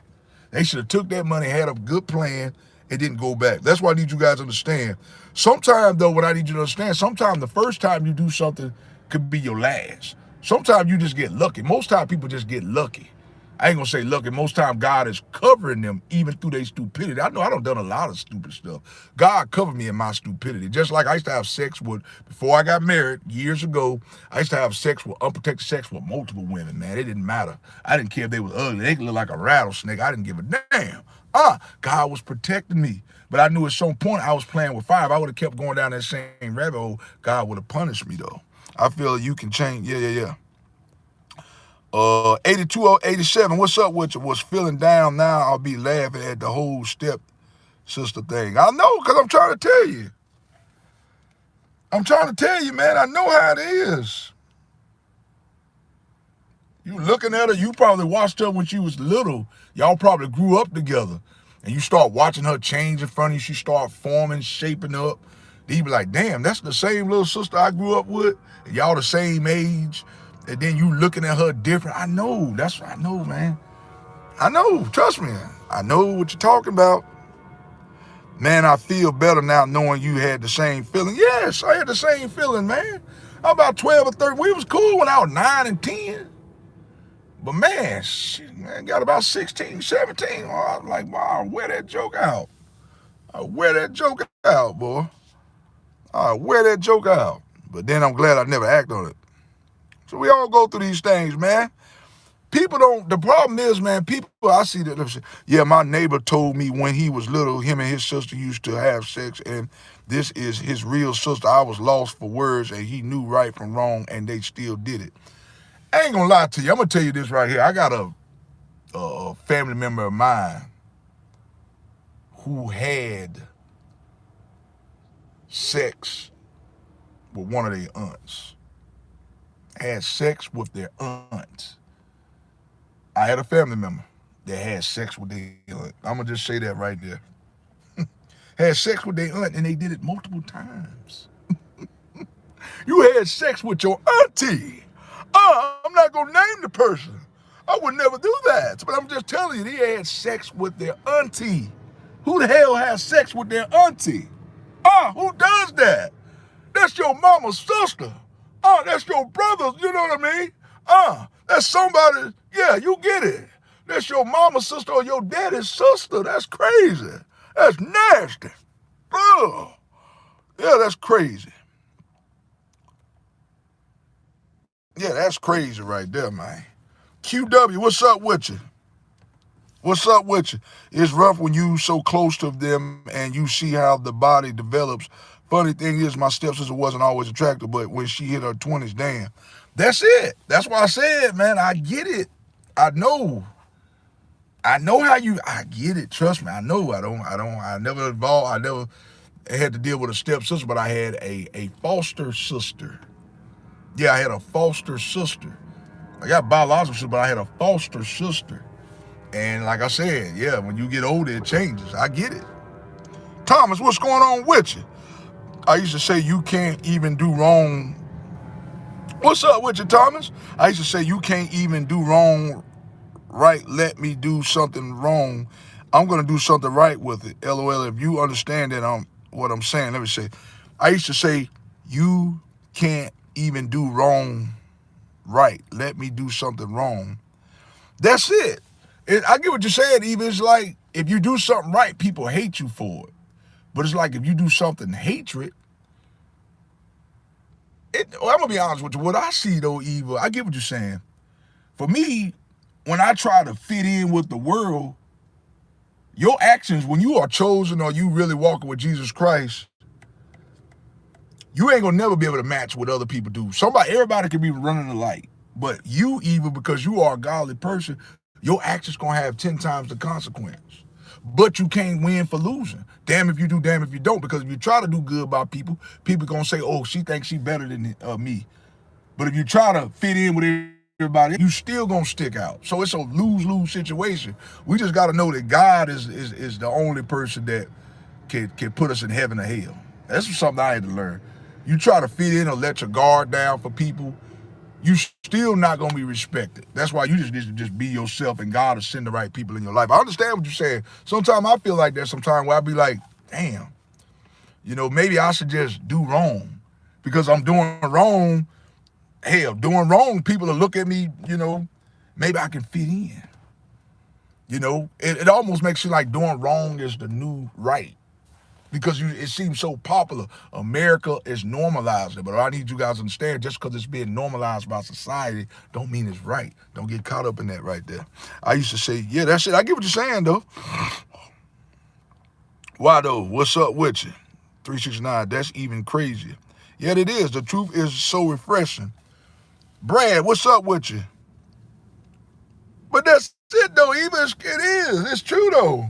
Speaker 1: They should have took that money, had a good plan, and didn't go back. That's why I need you guys to understand. Sometimes, though, what I need you to understand, sometimes the first time you do something could be your last. Sometimes you just get lucky. Most time people just get lucky. I ain't gonna say lucky. Most time God is covering them even through their stupidity. I know I done a lot of stupid stuff. God covered me in my stupidity. Just like I used to have sex with, before I got married years ago, I used to have unprotected sex with multiple women, man. It didn't matter. I didn't care if they was ugly. They could look like a rattlesnake. I didn't give a damn. God was protecting me. But I knew at some point I was playing with fire. If I would have kept going down that same rabbit hole, God would have punished me, though. I feel you can change. Yeah. 82 or 87, what's up with you? Was feeling down now. I'll be laughing at the whole step sister thing. I know, because I'm trying to tell you. Man. I know how it is. You looking at her, you probably watched her when she was little. Y'all probably grew up together. And you start watching her change in front of you. She start forming, shaping up. Then you be like, damn, that's the same little sister I grew up with. And y'all the same age. And then you looking at her different. I know, man. I know, trust me. I know what you're talking about. Man, I feel better now knowing you had the same feeling. Yes, I had the same feeling, man. I'm about 12 or 13. We was cool when I was 9 and 10. But man, shit, man, got about 16, 17. I was like, wow, I'll wear that joke out. boy. I'll wear that joke out. But then I'm glad I never act on it. So we all go through these things, man. The problem is, man, I see that, yeah, my neighbor told me when he was little, him and his sister used to have sex, and this is his real sister. I was lost for words, and he knew right from wrong, and they still did it. I ain't gonna lie to you. I'm gonna tell you this right here. I got a family member of mine who had sex with one of their aunts. Had sex with their aunt. I had a family member that had sex with their aunt. I'm gonna just say that right there. Had sex with their aunt, and they did it multiple times. You had sex with your auntie. I'm not gonna name the person. I would never do that. But I'm just telling you, they had sex with their auntie. Who the hell has sex with their auntie? Who does that? That's your mama's sister. That's your brother's, you know what I mean? That's somebody, yeah, you get it. That's your mama's sister or your daddy's sister. That's crazy. That's nasty. Ugh. Yeah, that's crazy. Yeah, that's crazy right there, man. QW, what's up with you? What's up with you? It's rough when you so close to them and you see how the body develops. Funny thing is, my stepsister wasn't always attractive, but when she hit her 20s, damn. That's it. That's why I said, man, I get it. I know how you, I get it. Trust me, I know. I never involved, I never had to deal with a stepsister, but I had a foster sister. Yeah, I had a foster sister. I got biological sister, but I had a foster sister. And like I said, yeah, when you get older, it changes. I get it. Thomas, what's going on with you? I used to say you can't even do wrong. What's up with you, Thomas? I used to say you can't even do wrong right. Let me do something wrong. I'm going to do something right with it. LOL. If you understand that what I'm saying, let me say. I used to say you can't even do wrong right. Let me do something wrong. That's it. I get what you're saying, Eva. It's like if you do something right, people hate you for it. But it's like if you do something hatred, I'm going to be honest with you. What I see, though, Eva, I get what you're saying. For me, when I try to fit in with the world, your actions, when you are chosen or you really walking with Jesus Christ, you ain't going to never be able to match what other people do. Everybody can be running the light. But you, Eva, because you are a godly person, your actions going to have 10 times the consequence. But you can't win for losing. Damn if you do, damn if you don't. Because if you try to do good by people, people going to say, oh, she thinks she better than me. But if you try to fit in with everybody, you still going to stick out. So it's a lose-lose situation. We just got to know that God is the only person that can put us in heaven or hell. That's something I had to learn. You try to fit in or let your guard down for people, you still not going to be respected. That's why you just need to just be yourself, and God will send the right people in your life. I understand what you're saying. Sometimes I feel like that sometimes where I be like, damn, maybe I should just do wrong because I'm doing wrong. Hell, doing wrong, people will look at me, maybe I can fit in. It almost makes you like doing wrong is the new right. Because it seems so popular. America is normalized it. But I need you guys to understand, just because it's being normalized by society don't mean it's right. Don't get caught up in that right there. I used to say, yeah, that's it. I get what you're saying, though. Why, though? What's up with you? 369, that's even crazier. Yet it is. The truth is so refreshing. Brad, what's up with you? But that's it, though. Even it is. It's true, though.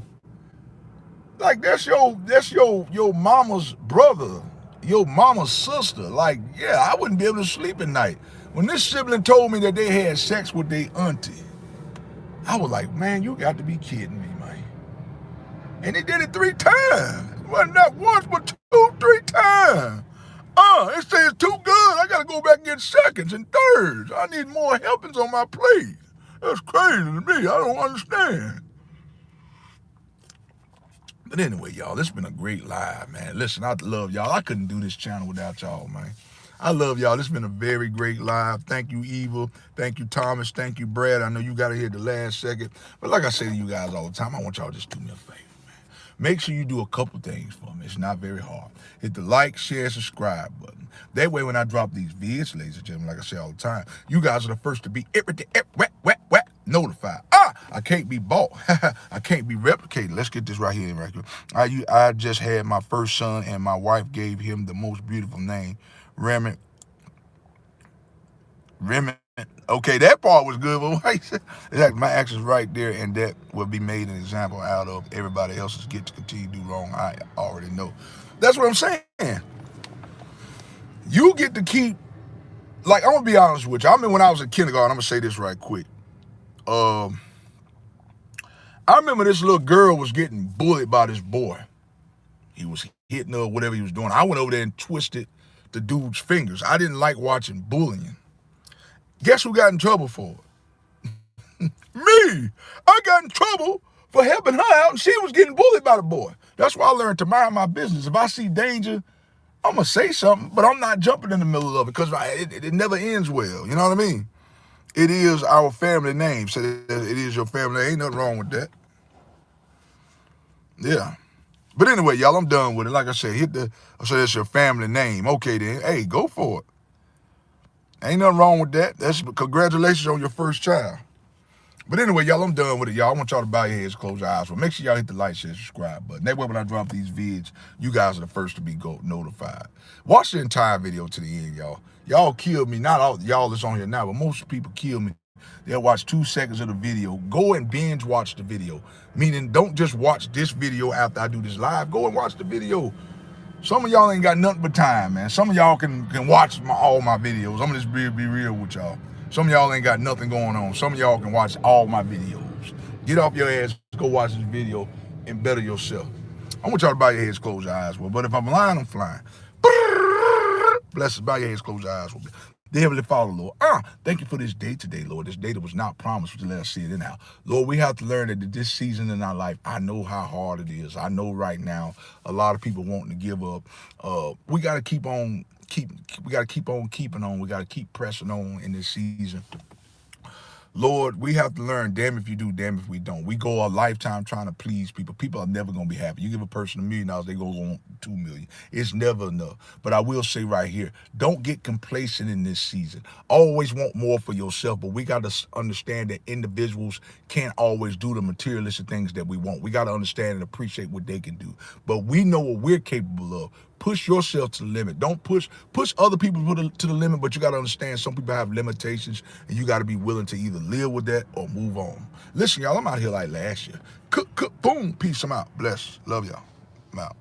Speaker 1: Like that's your mama's brother, your mama's sister. Like, yeah, I wouldn't be able to sleep at night. When this sibling told me that they had sex with their auntie, I was like, man, you got to be kidding me, man. And they did it 3 times. It wasn't not once, but 2, 3 times. It says too good. I gotta go back and get seconds and thirds. I need more helpings on my plate. That's crazy to me. I don't understand. But anyway, y'all, this has been a great live, man. Listen, I love y'all. I couldn't do this channel without y'all, man. I love y'all. This has been a very great live. Thank you, Eva. Thank you, Thomas. Thank you, Brad. I know you got to hear the last second. But like I say to you guys all the time, I want y'all to just do me a favor, man. Make sure you do a couple things for me. It's not very hard. Hit the like, share, subscribe button. That way, when I drop these vids, ladies and gentlemen, like I say all the time, you guys are the first to be notified. I can't be bought. I can't be replicated. Let's get this right here, right here. I just had my first son, and my wife gave him the most beautiful name, Remy. Okay, that part was good, but why? Exactly, my actions right there, and that will be made an example out of everybody else's get to continue to do wrong. I already know. That's what I'm saying. You get to keep, like, I'm gonna be honest with you. I remember when I was in kindergarten, I'm gonna say this right quick. I remember this little girl was getting bullied by this boy. He was hitting her, whatever he was doing. I went over there and twisted the dude's fingers. I didn't like watching bullying. Guess who got in trouble for it? Me. I got in trouble for helping her out, and she was getting bullied by the boy. That's why I learned to mind my business. If I see danger, I'm going to say something, but I'm not jumping in the middle of it because it never ends well. You know what I mean? It is our family name. So it is your family. Ain't nothing wrong with that. Yeah. But anyway, y'all, I'm done with it. Like I said, I said it's your family name. Okay, then. Hey, go for it. Ain't nothing wrong with that. That's congratulations on your first child. But anyway, y'all, I'm done with it, y'all. I want y'all to bow your heads, close your eyes. Well, make sure y'all hit the like, share, subscribe button. That way, when I drop these vids, you guys are the first to be notified. Watch the entire video to the end, y'all. Y'all kill me. Not all y'all that's on here now, but most people kill me. They'll watch 2 seconds of the video. Go and binge watch the video. Meaning, don't just watch this video after I do this live. Go and watch the video. Some of y'all ain't got nothing but time, man. Some of y'all can watch all my videos. I'm gonna just be real with y'all. Some of y'all ain't got nothing going on. Some of y'all can watch all my videos. Get off your ass, go watch this video, and better yourself. I want y'all to bow your heads, close your eyes. Well, but if I'm lying, I'm flying. Bless us, bow your heads, close your eyes. Dear Heavenly Father, Lord, thank you for this day today, Lord. This day that was not promised to let us see it in now. Lord, we have to learn that this season in our life, I know how hard it is. I know right now a lot of people wanting to give up. We got to keep on keeping on. We got to keep pressing on in this season. Lord, we have to learn, damn if you do, damn if we don't. We go a lifetime trying to please people. People are never going to be happy. You give a person $1 million, they go on 2 million. It's never enough. But I will say right here, don't get complacent in this season. Always want more for yourself, but we got to understand that individuals can't always do the materialistic things that we want. We got to understand and appreciate what they can do. But we know what we're capable of. Push yourself to the limit. Don't push other people to the limit, but you got to understand some people have limitations, and you got to be willing to either live with that or move on. Listen, y'all, I'm out here like last year. Cook, boom, peace, I'm out. Bless. Love y'all. I'm out.